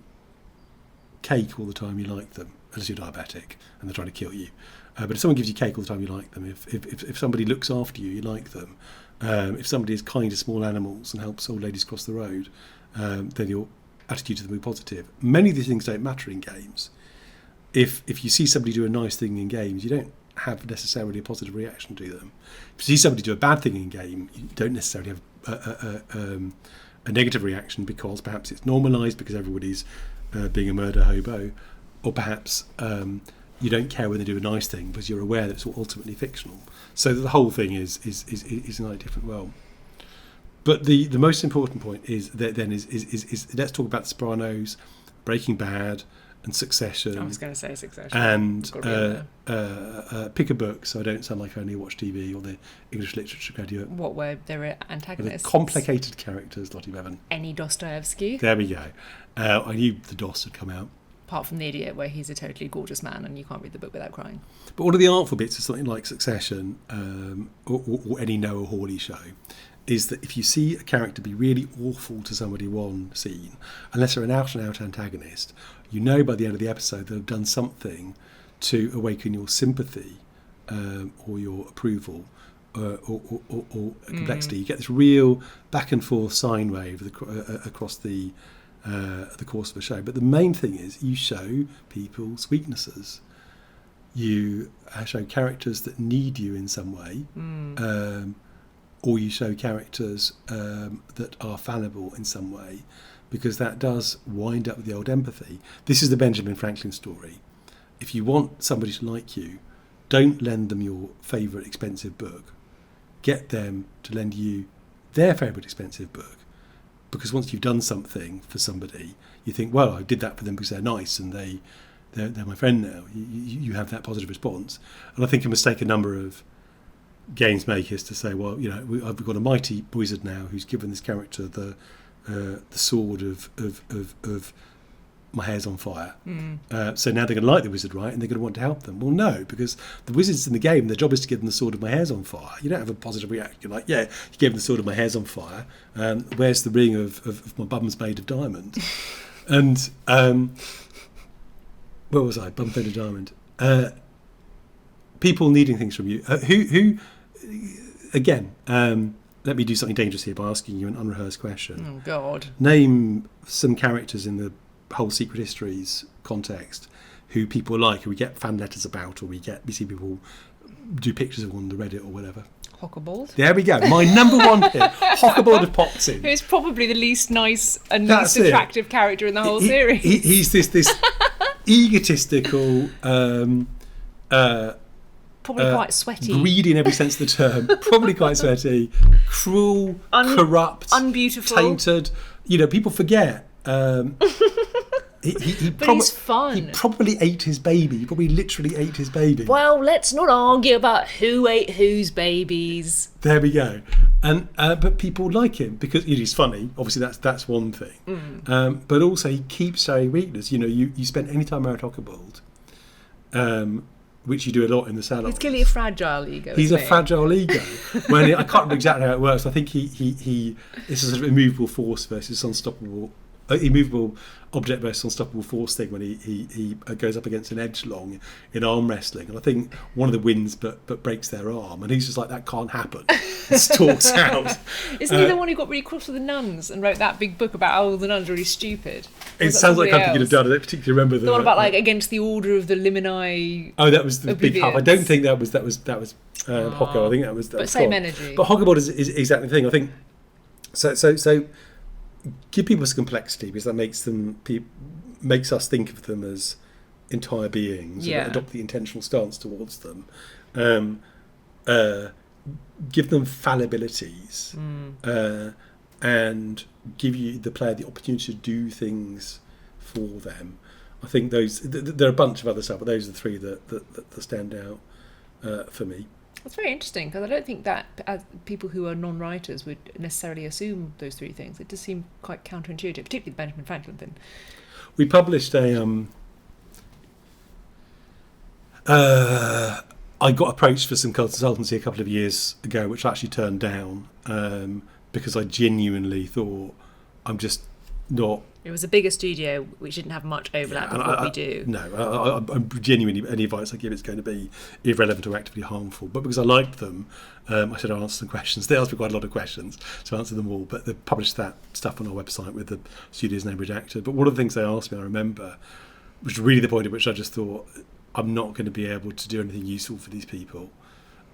cake all the time, you like them, unless you're diabetic and they're trying to kill you. But if someone gives you cake all the time, you like them. If somebody looks after you, you like them. If somebody is kind to small animals and helps old ladies cross the road, then your attitude to them will be positive. Many of these things don't matter in games. If you see somebody do a nice thing in games, you don't have necessarily a positive reaction to them. If you see somebody do a bad thing in game, you don't necessarily have a negative reaction, because perhaps it's normalised because everybody's being a murder hobo, or perhaps you don't care when they do a nice thing because you're aware that it's ultimately fictional. So the whole thing is in a different realm. But the most important point is that then is let's talk about The Sopranos, Breaking Bad, and Succession. I was going to say Succession. And pick a book, so I don't sound like I only watch TV, or the English Literature Graduate. What were their antagonists? The complicated characters, Lottie Bevan. Any Dostoevsky. There we go. I knew the DOS had come out. Apart from The Idiot, where he's a totally gorgeous man and you can't read the book without crying. But one of the artful bits of something like Succession, or any Noah Hawley show, is that if you see a character be really awful to somebody one scene, unless they're an out-and-out antagonist, you know by the end of the episode they've done something to awaken your sympathy or your approval or complexity. You get this real back-and-forth sine wave across the course of a show. But the main thing is you show people's weaknesses. You show characters that need you in some way, or you show characters that are fallible in some way, because that does wind up with the old empathy. This is the Benjamin Franklin story. If you want somebody to like you, don't lend them your favourite expensive book. Get them to lend you their favourite expensive book. Because once you've done something for somebody, you think, well, I did that for them because they're nice and they're my friend now. You have that positive response. And I think a mistake a number of games makers to say, well, I've got a mighty wizard now who's given this character the sword of my hair's on fire. So now they're going to like the wizard, right? And they're going to want to help them. Well, no, because the wizards in the game, their job is to give them the sword of my hair's on fire. You don't have a positive reaction. You're like, yeah, you gave them the sword of my hair's on fire. Where's the ring of my bum's made of diamond? And where was I? Bum's made of diamond. People needing things from you. Who again, let me do something dangerous here by asking you an unrehearsed question. Oh, God. Name some characters in the whole Secret Histories context who people like, who we get fan letters about, or we see people do pictures of on the Reddit or whatever. Hokobald. There we go. My number one pick, Hokobald of Pocsind. Who's probably the least nice and least attractive character in the whole series. He's this egotistical... probably quite sweaty. Greedy in every sense of the term. Probably quite sweaty. Cruel, corrupt. Unbeautiful. Tainted. People forget. He's fun. He probably ate his baby. He probably literally ate his baby. Well, let's not argue about who ate whose babies. There we go. And but people like him because he's funny. Obviously, that's one thing. But also, he keeps showing weakness. You spend any time around Hokobald, which you do a lot in the salon. He's clearly a fragile ego. He's a fragile ego. I can't remember exactly how it works. I think he is a sort of immovable force versus unstoppable immovable object-based unstoppable force thing when he goes up against an edgelong in arm wrestling, and I think one of the wins but breaks their arm, and he's just like, that can't happen. Stalks out. Isn't he the one who got really cross with the nuns and wrote that big book about how all the nuns are really stupid? It sounds like something you'd have done. I don't particularly remember the one about like against the order of the limini. Oh, that was the big hub. I don't think that was Hoko. I think that was. But same energy. But Hokobald is exactly the thing. I think so. Give people some complexity, because that makes us think of them as entire beings, and adopt the intentional stance towards them. Give them fallibilities, and give the player the opportunity to do things for them. I think those there are a bunch of other stuff, but those are the three that stand out for me. That's very interesting, because I don't think that people who are non-writers would necessarily assume those three things. It does seem quite counterintuitive, particularly the Benjamin Franklin thing. We published I got approached for some consultancy a couple of years ago, which I actually turned down, because I genuinely thought I'm just not. It was a bigger studio which didn't have much overlap with what we do. No, I'm genuinely, any advice I give is going to be irrelevant or actively harmful. But because I liked them, I said I'd answer some questions. They asked me quite a lot of questions to answer them all, but they published that stuff on our website with the studio's name redacted. But one of the things they asked me, I remember, was really the point at which I just thought, I'm not going to be able to do anything useful for these people,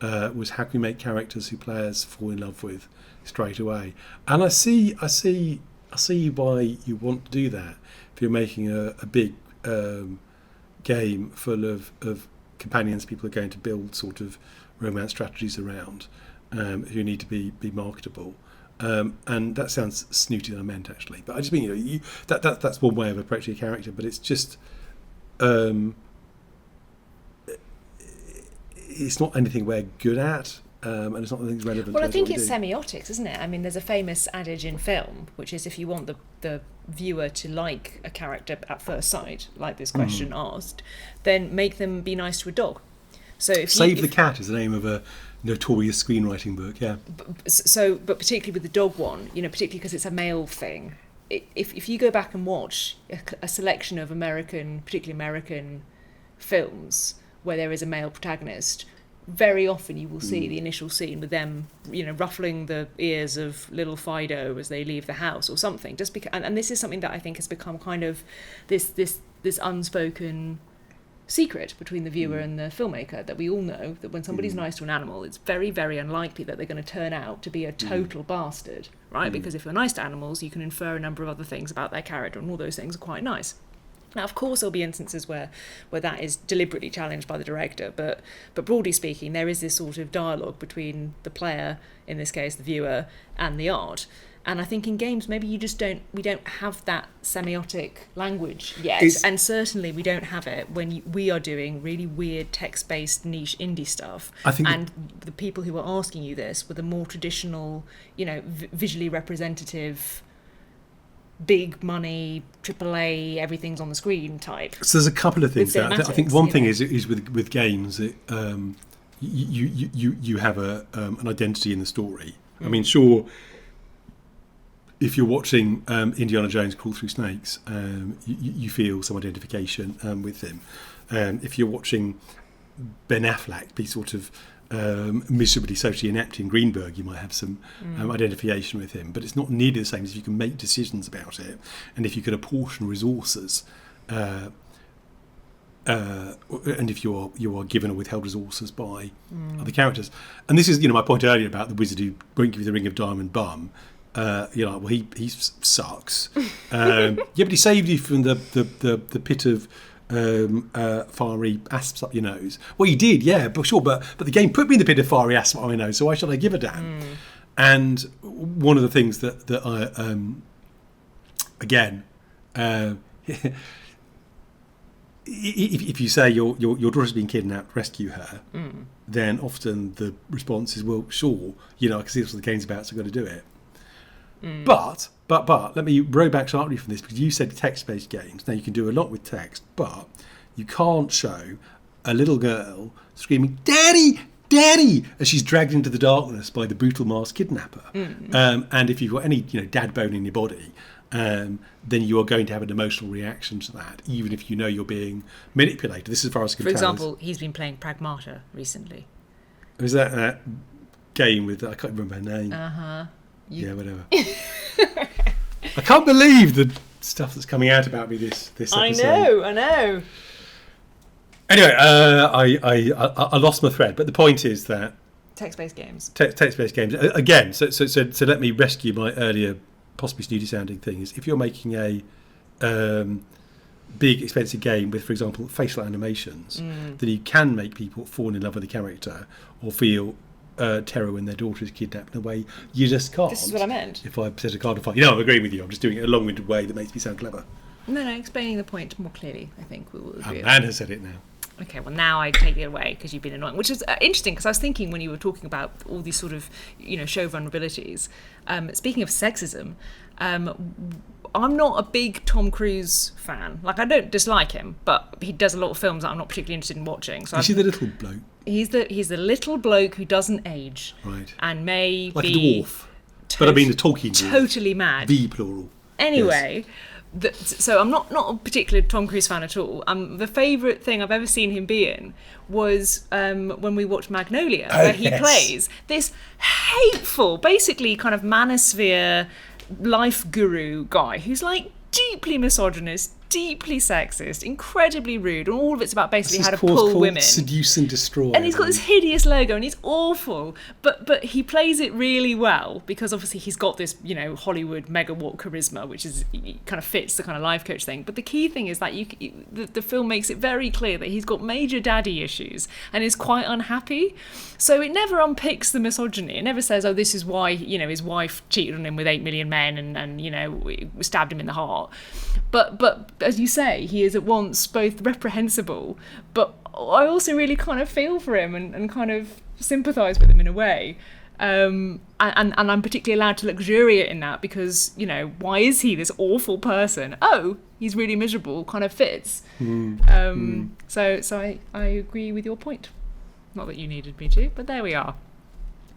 was how can we make characters who players fall in love with straight away? And I see why you want to do that if you're making a big game full of companions people are going to build sort of romance strategies around, who need to be marketable. And that sounds snooty than I meant, actually. But I just mean, that's one way of approaching a character, but it's just it's not anything we're good at. And it's not anything relevant. Well, I think it's semiotics, isn't it? I mean, there's a famous adage in film, which is if you want the viewer to like a character at first sight, like this question asked, then make them be nice to a dog. So if Save the Cat is the name of a notorious screenwriting book, yeah. But particularly with the dog one, particularly because it's a male thing, if you go back and watch a selection of particularly American films where there is a male protagonist, very often you will see the initial scene with them, ruffling the ears of little Fido as they leave the house or something. Just because, and this is something that I think has become kind of this unspoken secret between the viewer and the filmmaker, that we all know that when somebody's nice to an animal, it's very, very unlikely that they're going to turn out to be a total bastard, right? Because if you're nice to animals, you can infer a number of other things about their character, and all those things are quite nice. Now, of course, there'll be instances where that is deliberately challenged by the director, but broadly speaking, there is this sort of dialogue between the player, in this case the viewer, and the art. And I think in games, maybe we don't have that semiotic language yet, and certainly we don't have it when we are doing really weird text-based niche indie stuff. And the people who are asking you this were the more traditional, visually representative, big money, AAA, everything's on the screen type. So there's a couple of things there. I think one thing is with games, you have an identity in the story. I mean, sure, if you're watching Indiana Jones crawl through snakes, you feel some identification with him. If you're watching Ben Affleck be sort of miserably socially inept in Greenberg, you might have some identification with him, but it's not nearly the same as if you can make decisions about it, and if you can apportion resources, and if you are given or withheld resources by other characters. And this is my point earlier about the wizard who won't give you the ring of diamond bum. Well, he sucks. Yeah, but he saved you from the pit of fiery asps up your nose. Well, you did, yeah, but sure, but the game put me in the pit of fiery asps up my nose, so why should I give a damn? And one of the things that I again, if you say your daughter's been kidnapped, rescue her, then often the response is, well, sure, I can see that's what the game's about, so I've got to do it. But let me row back slightly from this, because you said text-based games. Now, you can do a lot with text, but you can't show a little girl screaming, "Daddy! Daddy!" as she's dragged into the darkness by the brutal masked kidnapper. And if you've got any dad bone in your body, then you are going to have an emotional reaction to that, even if you know you're being manipulated. This is as far as I can For tell. example, he's been playing Pragmata recently. Was that game with, I can't remember her name. Yeah, whatever. I can't believe the stuff that's coming out about me this episode. I know. Anyway, I lost my thread, but the point is that Text-based games. Text-based games again. So let me rescue my earlier, possibly snooty sounding thing. Is if you're making a big expensive game with, for example, facial animations, then you can make people fall in love with a character or feel terror when their daughter is kidnapped in a way you just can't. This is what I meant. If I set a card on fire, I'm agreeing with you. I'm just doing it in a long-winded way that makes me sound clever. No, explaining the point more clearly, I think we will agree. Anne has said it now. Okay, well now I take it away because you've been annoying, which is interesting because I was thinking when you were talking about all these sort of, show vulnerabilities. Speaking of sexism, I'm not a big Tom Cruise fan. Like, I don't dislike him, but he does a lot of films that I'm not particularly interested in watching. So is he the little bloke? He's the little bloke who doesn't age, right? And may like be a dwarf, but I mean the talking dwarf. Totally mad. The plural. Anyway. Yes. So I'm not a particular Tom Cruise fan at all. The favourite thing I've ever seen him be in was when we watched Magnolia, where he plays this hateful, basically kind of manosphere life guru guy who's like deeply misogynist, deeply sexist, incredibly rude, and all of it's about basically how to pull women. Seduce and destroy. And he's got this hideous logo, and he's awful, but he plays it really well because obviously he's got this, Hollywood megawatt charisma, which is kind of fits the kind of life coach thing. But the key thing is that the film makes it very clear that he's got major daddy issues and is quite unhappy. So it never unpicks the misogyny. It never says, oh, this is why his wife cheated on him with 8 million men and stabbed him in the heart. But as you say, he is at once both reprehensible, but I also really kind of feel for him and kind of sympathise with him in a way. And I'm particularly allowed to luxuriate in that because, why is he this awful person? Oh, he's really miserable, kind of fits. So I agree with your point. Not that you needed me to, but there we are.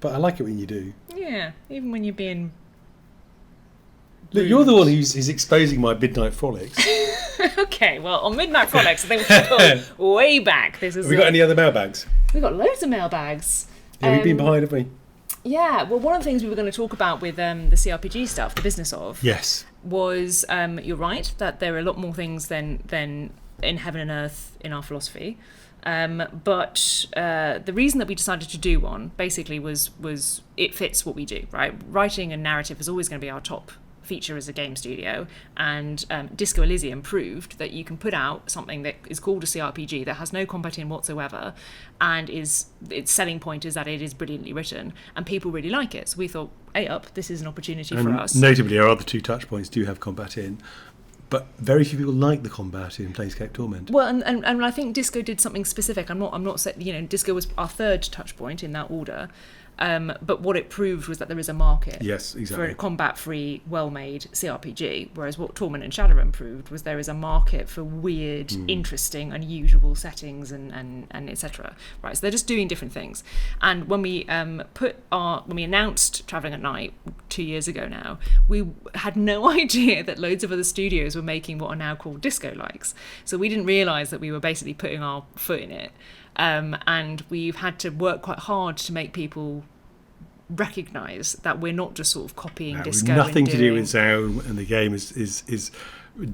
But I like it when you do. Yeah, even when you're being... Look, you're the one who's exposing my midnight frolics. Okay, well, on Midnight Frolics, I think we should go way back. Have we got any other mailbags? We've got loads of mailbags. Yeah, we've been behind, haven't we? Yeah, well, one of the things we were going to talk about with the CRPG stuff, the business of, yes, was, you're right, that there are a lot more things than in heaven and earth in our philosophy. But the reason that we decided to do one, basically, was it fits what we do, right? Writing and narrative is always going to be our top feature as a game studio, and Disco Elysium proved that you can put out something that is called a CRPG that has no combat in whatsoever, and its selling point is that it is brilliantly written and people really like it. So we thought, this is an opportunity for us. Notably, our other two touch points do have combat in, but very few people like the combat in Planescape Torment. Well, and I think Disco did something specific. I'm not saying, Disco was our third touch point in that order. But what it proved was that there is a market for a combat-free, well-made CRPG, whereas what Torment and Shadowrun proved was there is a market for weird, interesting, unusual settings and etc. Right, so they're just doing different things. And when we when we announced Travelling at Night 2 years ago now, we had no idea that loads of other studios were making what are now called disco-likes. So we didn't realise that we were basically putting our foot in it. And we've had to work quite hard to make people recognise that we're not just sort of copying disco. Nothing to do with Zaum, and the game is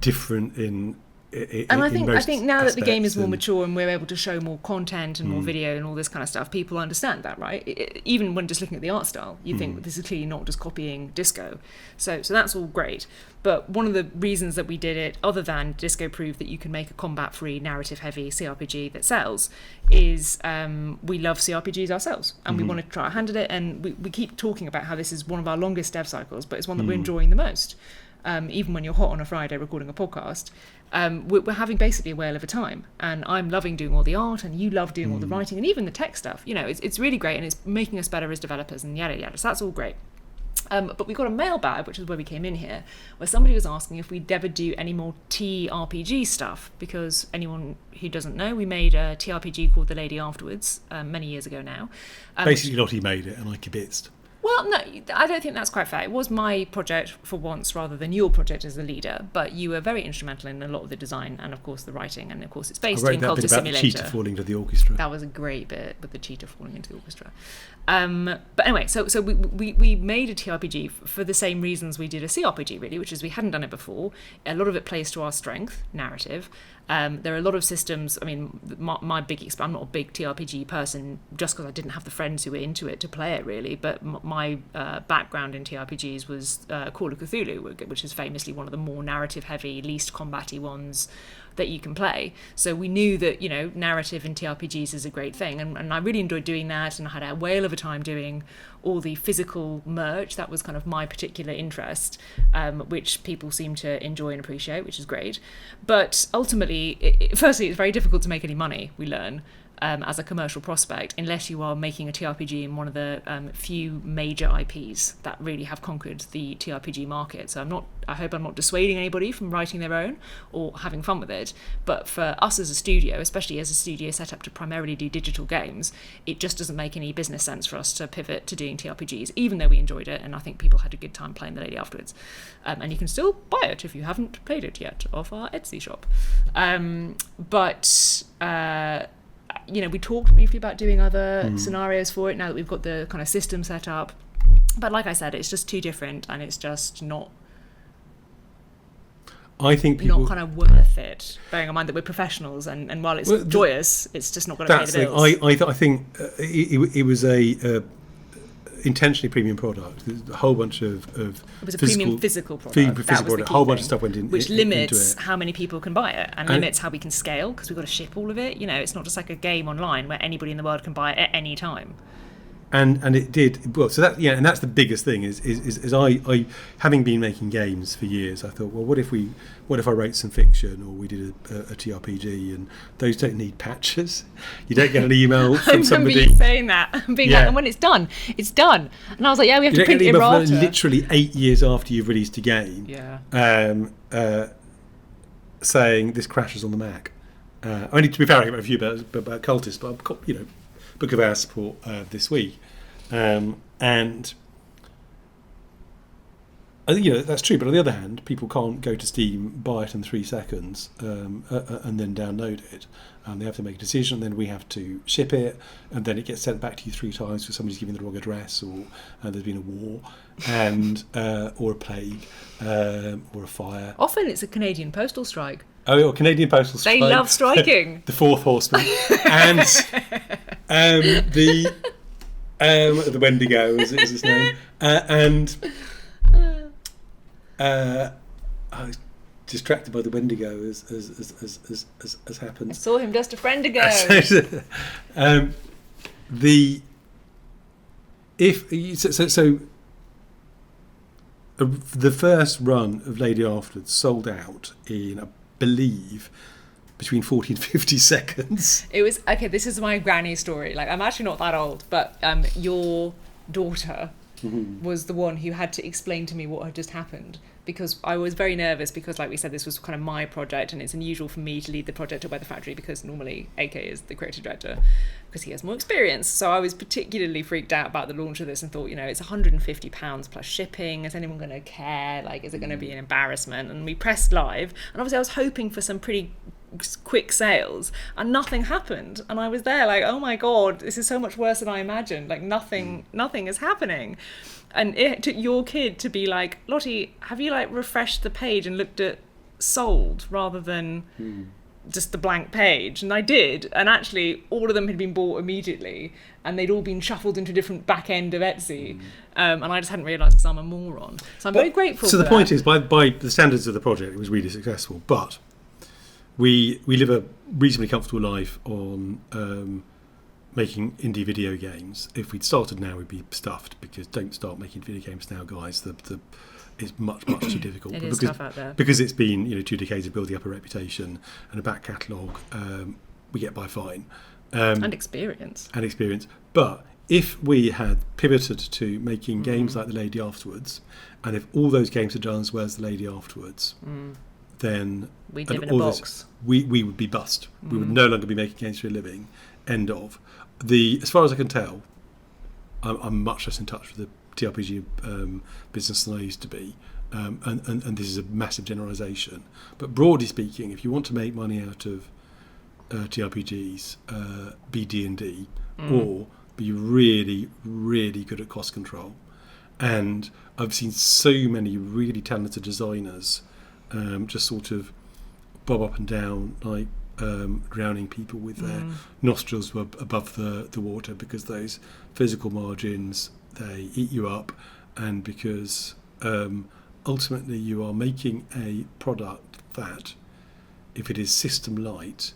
different in and I think now that the game is more mature and we're able to show more content and more video and all this kind of stuff, people understand that, right? Even when just looking at the art style, you think this is clearly not just copying disco. So that's all great. But one of the reasons that we did it, other than disco proved that you can make a combat-free, narrative-heavy CRPG that sells, is we love CRPGs ourselves and we want to try our hand at it. And we keep talking about how this is one of our longest dev cycles, but it's one that we're enjoying the most. Even when you're hot on a Friday recording a podcast, we're having basically a whale of a time, and I'm loving doing all the art, and you love doing all the writing, and even the tech stuff. It's really great, and it's making us better as developers, and yada yada. So that's all great. But we got a mailbag, which is where we came in here, where somebody was asking if we'd ever do any more TRPG stuff, because anyone who doesn't know, we made a TRPG called The Lady Afterwards many years ago now. Basically, Lottie made it, and I kibitzed. Well, no, I don't think that's quite fair. It was my project for once rather than your project as the leader, but you were very instrumental in a lot of the design and, of course, the writing, and, of course, it's based in Culture Simulator. I wrote that bit about the cheetah falling to the orchestra. That was a great bit with the cheetah falling into the orchestra. But anyway, so we made a TRPG for the same reasons we did a CRPG, really, which is we hadn't done it before. A lot of it plays to our strength, narrative. There are a lot of systems. I mean, my big I'm not a big TRPG person just because I didn't have the friends who were into it to play it, really. But my background in TRPGs was Call of Cthulhu, which is famously one of the more narrative-heavy, least combat-y ones that you can play. So we knew that, narrative in TRPGs is a great thing, and I really enjoyed doing that, and I had a whale of a time doing all the physical merch. That was kind of my particular interest, which people seem to enjoy and appreciate, which is great. But ultimately, firstly, it's very difficult to make any money, we learn, as a commercial prospect, unless you are making a TRPG in one of the few major IPs that really have conquered the TRPG market. So I hope I'm not dissuading anybody from writing their own or having fun with it. But for us as a studio, especially as a studio set up to primarily do digital games, it just doesn't make any business sense for us to pivot to doing TRPGs, even though we enjoyed it, and I think people had a good time playing The Lady Afterwards. And you can still buy it if you haven't played it yet off our Etsy shop. We talked briefly about doing other scenarios for it now that we've got the kind of system set up. But like I said, it's just too different, and it's just not. I think people not kind of worth it. Bearing in mind that we're professionals, and while it's joyous, it's just not going to pay the bills. I think it was a intentionally premium product. A whole bunch of it was a premium physical product. A whole bunch of stuff went in, which into limits it. How many people can buy it, and limits how we can scale, because we've got to ship all of it. It's not just like a game online where anybody in the world can buy it at any time. And it did well. So that and that's the biggest thing is I having been making games for years, I thought, well, what if I wrote some fiction, or we did a TRPG, and those don't need patches. You don't get an email from somebody. I remember you saying that, being like, and when it's done, it's done. And I was like, yeah, we have to print it errata. Literally 8 years after you've released a game, saying this crashes on the Mac. Only to be fair, I get a few about Cultist, but I've got Book of Hours support this week, and I think that's true. But on the other hand, people can't go to Steam, buy it in 3 seconds, and then download it. They have to make a decision, then we have to ship it, and then it gets sent back to you 3 times because somebody's giving the wrong address, or there's been a war, and or a plague, or a fire. Often it's a Canadian postal strike. Oh, Canadian postal strike. They love striking. The Fourth Horseman, and the Wendigo is his name, and I was distracted by the Wendigo as happens. I saw him just a friend ago. The first run of Lady Afterwards sold out in, I believe, between 40 and 50 seconds. It was okay. This is my granny story. Like, I'm actually not that old, but your daughter was the one who had to explain to me what had just happened, because I was very nervous, because, like we said, this was kind of my project, and it's unusual for me to lead the project at Weather Factory, because normally AK is the creative director because he has more experience. So I was particularly freaked out about the launch of this and thought, it's £150 plus shipping. Is anyone going to care? Like, is it going to be an embarrassment? And we pressed live, and obviously I was hoping for some pretty quick sales, and nothing happened, and I was there like, oh my god, this is so much worse than I imagined. Like, nothing is happening. And it took your kid to be like, Lottie, have you refreshed the page and looked at sold rather than just the blank page? And I did, and actually all of them had been bought immediately, and they'd all been shuffled into different back end of Etsy, and I just hadn't realised because I'm a moron. So I'm very grateful for that. So the point is, by the standards of the project, it was really successful, but we live a reasonably comfortable life on making indie video games. If we'd started now, we'd be stuffed, because don't start making video games now, guys. It's much too difficult. It is tough out there. Because it's been 2 decades of building up a reputation and a back catalogue. We get by fine. And experience. But if we had pivoted to making games like The Lady Afterwards, and if all those games had done as well as The Lady Afterwards, then we'd live in a box. We would be bust. We would no longer be making games for a living. End of. As far as I can tell, I'm much less in touch with TRPG business than I used to be, and this is a massive generalisation. But broadly speaking, if you want to make money out of TRPGs, be D&D, or be really, really good at cost control. And I've seen so many really talented designers just sort of bob up and down like drowning people with their nostrils above the water, because those physical margins, they eat you up, and because ultimately you are making a product that, if it is system light,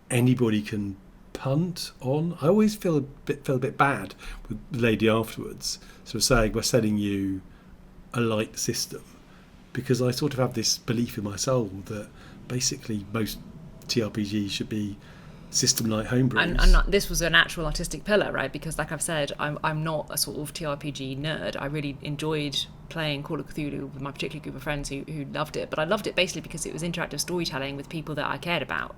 anybody can punt on. I always felt a bit bad with the lady afterwards, sort of saying we're selling you a light system, because I sort of have this belief in my soul that basically most TRPGs should be system light homebrews. And this was an actual artistic pillar, right? Because like I've said, I'm not a sort of TRPG nerd. I really enjoyed playing Call of Cthulhu with my particular group of friends who loved it, but I loved it basically because it was interactive storytelling with people that I cared about.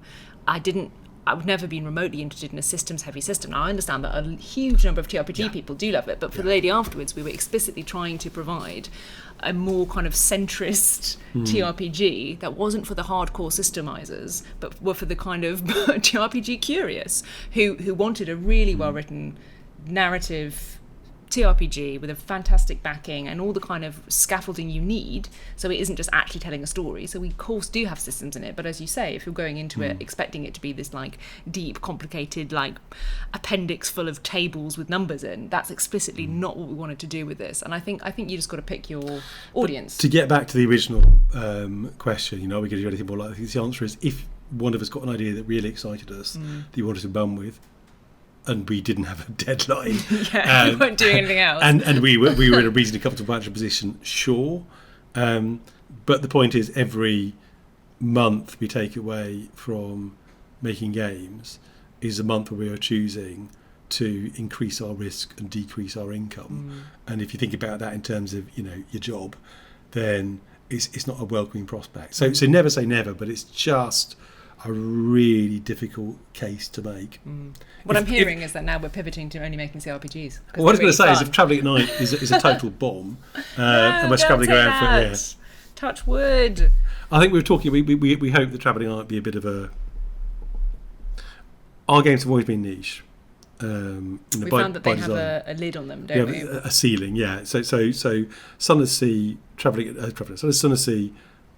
I've never been remotely interested in a systems-heavy system. Now, I understand that a huge number of TRPG people do love it, but for the lady afterwards, we were explicitly trying to provide a more kind of centrist TRPG that wasn't for the hardcore systemizers, but were for the kind of TRPG curious who wanted a really well-written narrative TRPG with a fantastic backing and all the kind of scaffolding you need, so it isn't just actually telling a story. So we of course do have systems in it, but as you say, if you're going into it expecting it to be this like deep, complicated like appendix full of tables with numbers in, that's explicitly not what we wanted to do with this. And I think you just got to pick your audience. But to get back to the original question, are we going to do anything more like this? The answer is, if one of us got an idea that really excited us, that you wanted to run with, and we didn't have a deadline. We weren't doing anything else. And we were in a reasonably comfortable financial position, sure. But the point is, every month we take away from making games is a month where we are choosing to increase our risk and decrease our income. And if you think about that in terms of, your job, then it's not a welcoming prospect. So never say never, but it's just a really difficult case to make. What I'm hearing is that now we're pivoting to only making CRPGs. What I was going to say is, if travelling at night is a total bomb, and we're scrabbling around for it, yeah. Touch wood. I think we were talking. We hope that travelling might be a bit of a. Our games have always been niche. We found that they have a lid on them, don't we? A ceiling, yeah. So Sun of Sea, Sun of Sea,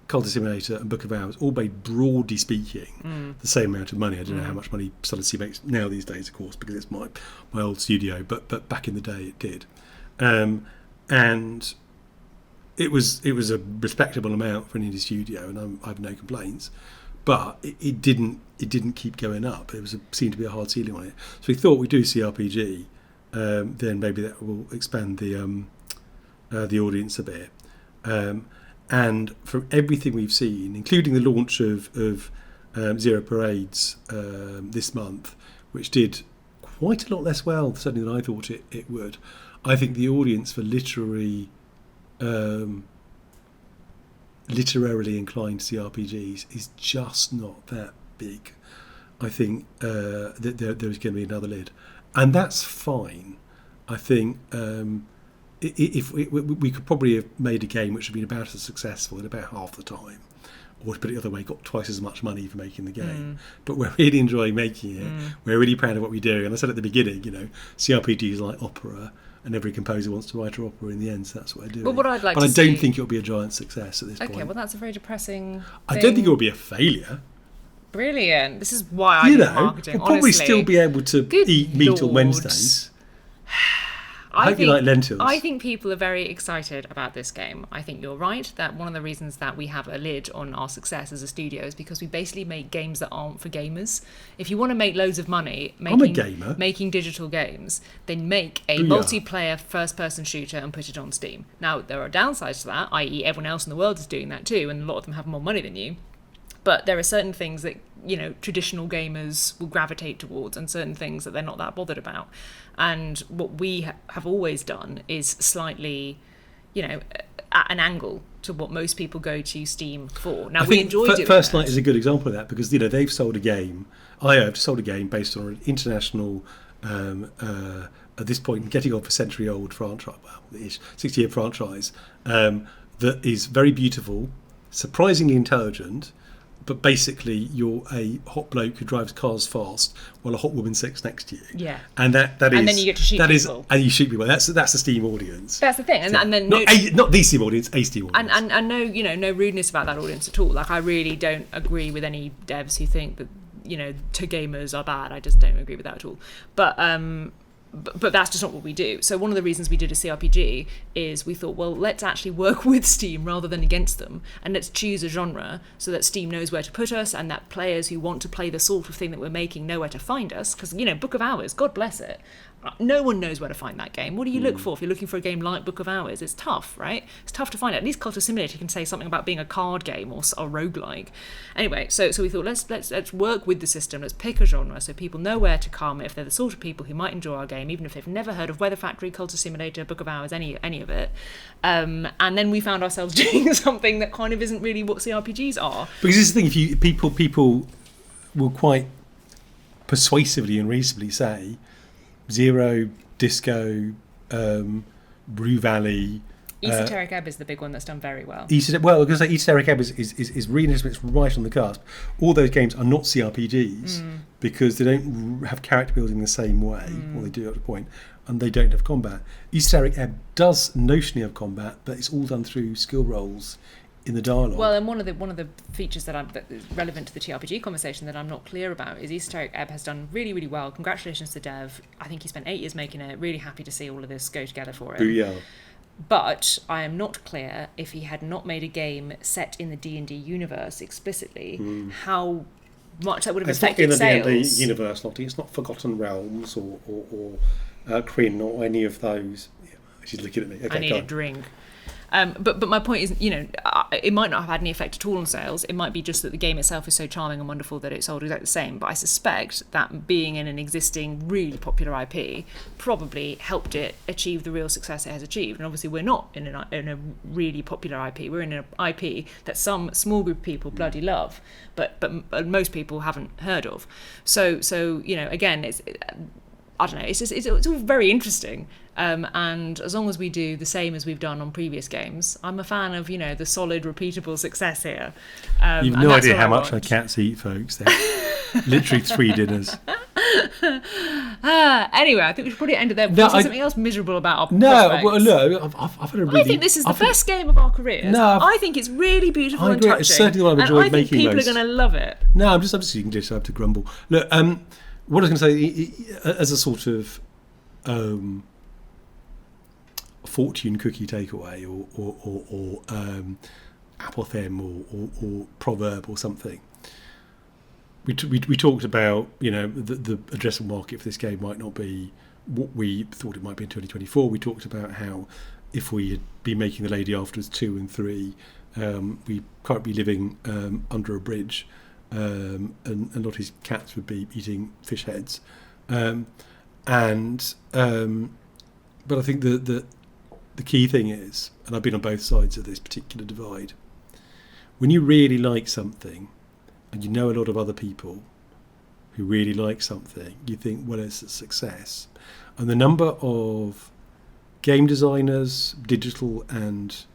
Cultist Simulator and Book of Hours all made, broadly speaking, the same amount of money. I don't know how much money Sun of Sea makes now these days, of course, because it's my old studio, but back in the day it did. And it was a respectable amount for an indie studio, and I have no complaints. But it didn't keep going up. Seemed to be a hard ceiling on it. So we thought we'd do CRPG, then maybe that will expand the audience a bit. And from everything we've seen, including the launch of Zero Parades this month, which did quite a lot less well, certainly than I thought it would, I think the audience for literarily inclined CRPGs is just not that big. I think that there's going to be another lid, and that's fine. I think if we could probably have made a game which had been about as successful in about half the time, or to put it the other way, got twice as much money for making the game. But we're really enjoying making it. We're really proud of what we're doing. And I said at the beginning, CRPG is like opera, and every composer wants to write an opera in the end, so that's what we're doing. But I don't think it'll be a giant success at this point. Okay, well that's a very depressing I don't think it will be a failure. Brilliant. This is why I do marketing. We'll probably still be able to eat meat on Wednesdays. I hope you like lentils. I think people are very excited about this game. I think you're right that one of the reasons that we have a lid on our success as a studio is because we basically make games that aren't for gamers. If you want to make loads of money making digital games, then make a multiplayer first-person shooter and put it on Steam. Now, there are downsides to that, i.e. everyone else in the world is doing that too, and a lot of them have more money than you. But there are certain things that, traditional gamers will gravitate towards, and certain things that they're not that bothered about. And what we have always done is slightly, at an angle to what most people go to Steam for. Now, we enjoy doing First Light is a good example of that, because, they've sold a game. I have sold a game based on an international at this point getting off a century-old franchise, well, 60-year franchise, that is very beautiful, surprisingly intelligent, but basically you're a hot bloke who drives cars fast while a hot woman sits next to you. Yeah. And that is... And then you get to shoot people. And you shoot people. That's the Steam audience. That's the thing. And then not the Steam audience, a Steam audience. And no, no rudeness about that audience at all. Like, I really don't agree with any devs who think that, to gamers are bad. I just don't agree with that at all. But that's just not what we do. So one of the reasons we did a CRPG is we thought, well, let's actually work with Steam rather than against them, and let's choose a genre so that Steam knows where to put us, and that players who want to play the sort of thing that we're making know where to find us. Because, Book of Hours, God bless it, no one knows where to find that game. What do you look for if you're looking for a game like Book of Hours? It's tough, right? It's tough to find it. At least Culture Simulator can say something about being a card game or roguelike. Anyway, so we thought, let's work with the system. Let's pick a genre so people know where to come if they're the sort of people who might enjoy our game, even if they've never heard of Weather Factory, Culture Simulator, Book of Hours, any of it. And then we found ourselves doing something that kind of isn't really what CRPGs are. Because this is the thing, if people will quite persuasively and reasonably say Zero, Disco, Brew Valley. Esoteric Ebb is the big one that's done very well. Because Esoteric Ebb is really interesting. It's right on the cusp. All those games are not CRPGs because they don't have character building the same way, or they do up to a point, and they don't have combat. Esoteric Ebb does notionally have combat, but it's all done through skill rolls in the dialogue. Well, and one of the features that is relevant to the TRPG conversation that I'm not clear about is Esoteric Ebb has done really, really well. Congratulations to Dev. I think he spent 8 years making it. Really happy to see all of this go together for him. Booyah. But I am not clear if he had not made a game set in the D&D universe explicitly, how much that would have affected sales. It's not in the D&D universe, Lottie. It's not Forgotten Realms or Kryn or any of those. Yeah, she's looking at me. Okay, I need a drink. But my point is, it might not have had any effect at all on sales. It might be just that the game itself is so charming and wonderful that it sold exactly the same. But I suspect that being in an existing really popular IP probably helped it achieve the real success it has achieved. And obviously we're not in a really popular IP. We're in an IP that some small group of people bloody love, but most people haven't heard of. So again, I don't know. It's all very interesting. And as long as we do the same as we've done on previous games, I'm a fan of, the solid, repeatable success here. You've no idea how much my cats eat, folks. They're literally 3 dinners. Anyway, I think we should probably end it there. Was there something else miserable about our prospects? Well, no, I've had a really... I think this is the best game of our careers. I think it's really beautiful and touching. It's certainly the one I've enjoyed making most. I think people are going to love it. No, I'm just you can just have to grumble. Look, what I was going to say, as a sort of fortune cookie takeaway or apothegm or proverb or something, we talked about, the addressable market for this game might not be what we thought it might be in 2024. We talked about how if we had been making The Lady After Us 2 and 3, we can't be living under a bridge, and Lottie's cats would be eating fish heads. But I think the key thing is, and I've been on both sides of this particular divide, when you really like something and you know a lot of other people who really like something, you think, well, it's a success. And the number of game designers, digital and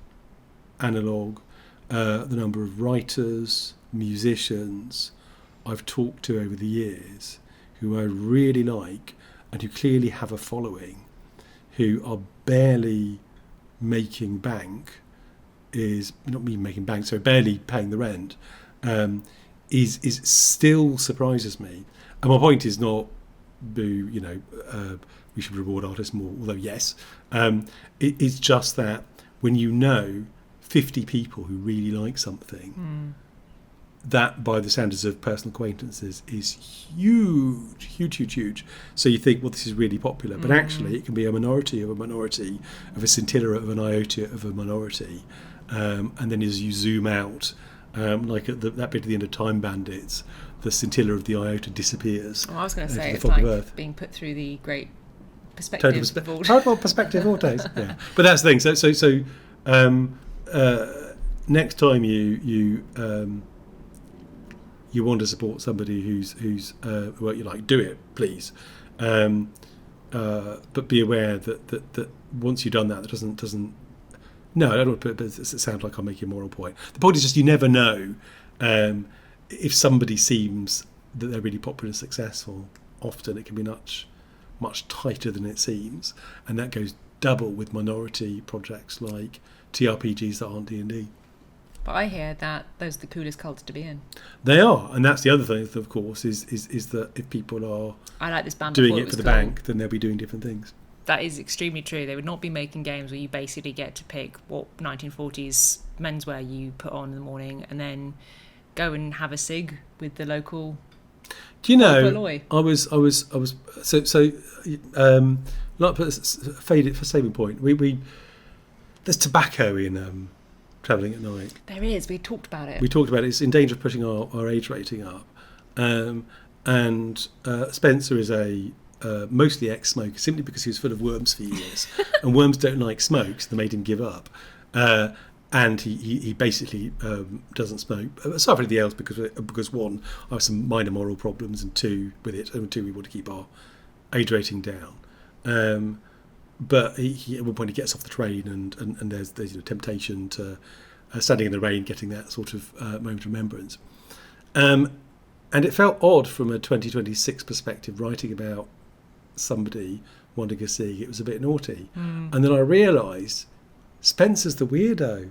analog, the number of writers, musicians I've talked to over the years who I really like and who clearly have a following, who are barely making bank, is not me making bank, so barely paying the rent, is still surprises me. And my point is not, boo, we should reward artists more, although yes, it's just that when 50 people who really like something, that by the standards of personal acquaintances is huge. So you think, well, this is really popular, but actually it can be a minority of a scintilla of an iota of a minority, and then as you zoom out, like at that bit at the end of Time Bandits, the scintilla of the iota disappears. I was going to say it's like being put through the great perspective perspective vortex. Yeah, but that's the thing. So next time you want to support somebody who's what you like, do it, please. but be aware that once you've done that doesn't. No, I don't want to put it sound like I'm making a moral point. The point is just you never know if somebody seems that they're really popular and successful. Often it can be much tighter than it seems, and that goes double with minority projects like TRPGs that aren't D&D. But I hear that those are the coolest cults to be in. They are, and that's the other thing, of course, is that if people are I like this band doing it for was the cool. bank, then they'll be doing different things. That is extremely true. They would not be making games where you basically get to pick what 1940s menswear you put on in the morning and then go and have a cig with the local. Do you know? Alloy. I was like fade it for saving point. We there's tobacco in travelling at night. There is. We talked about it. We talked about it. It's in danger of pushing our age rating up. And Spencer is a mostly ex-smoker, simply because he was full of worms for years, and worms don't like smoke, so they made him give up. And he basically doesn't smoke. Aside from anything else, because one, I have some minor moral problems, and two, we want to keep our age rating down. But he at one point he gets off the train, and there's temptation to standing in the rain, getting that sort of moment of remembrance. And it felt odd from a 2026 perspective, writing about somebody wanting a cig. It was a bit naughty. And then I realised Spencer's the weirdo.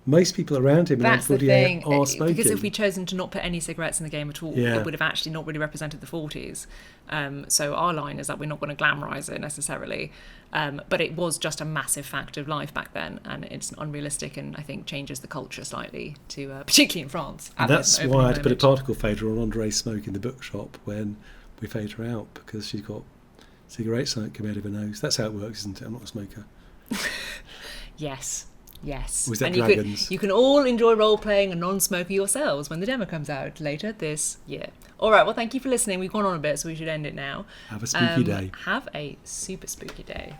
Most people around him That's the 48 thing. are smoking. Because if we'd chosen to not put any cigarettes in the game at all, it would have actually not really represented the 40s. So our line is that we're not going to glamorise it necessarily. But it was just a massive fact of life back then, and it's unrealistic, and I think changes the culture slightly, to particularly in France. That's why I had to put a particle fader on Andre's smoke in the bookshop when we fade her out, because she's got cigarette smoke coming out of her nose. That's how it works, isn't it? I'm not a smoker. Yes. Was that and dragons? You can all enjoy role-playing a non-smoker yourselves when the demo comes out later this year. All right, well, thank you for listening. We've gone on a bit, so we should end it now. Have a spooky day. Have a super spooky day.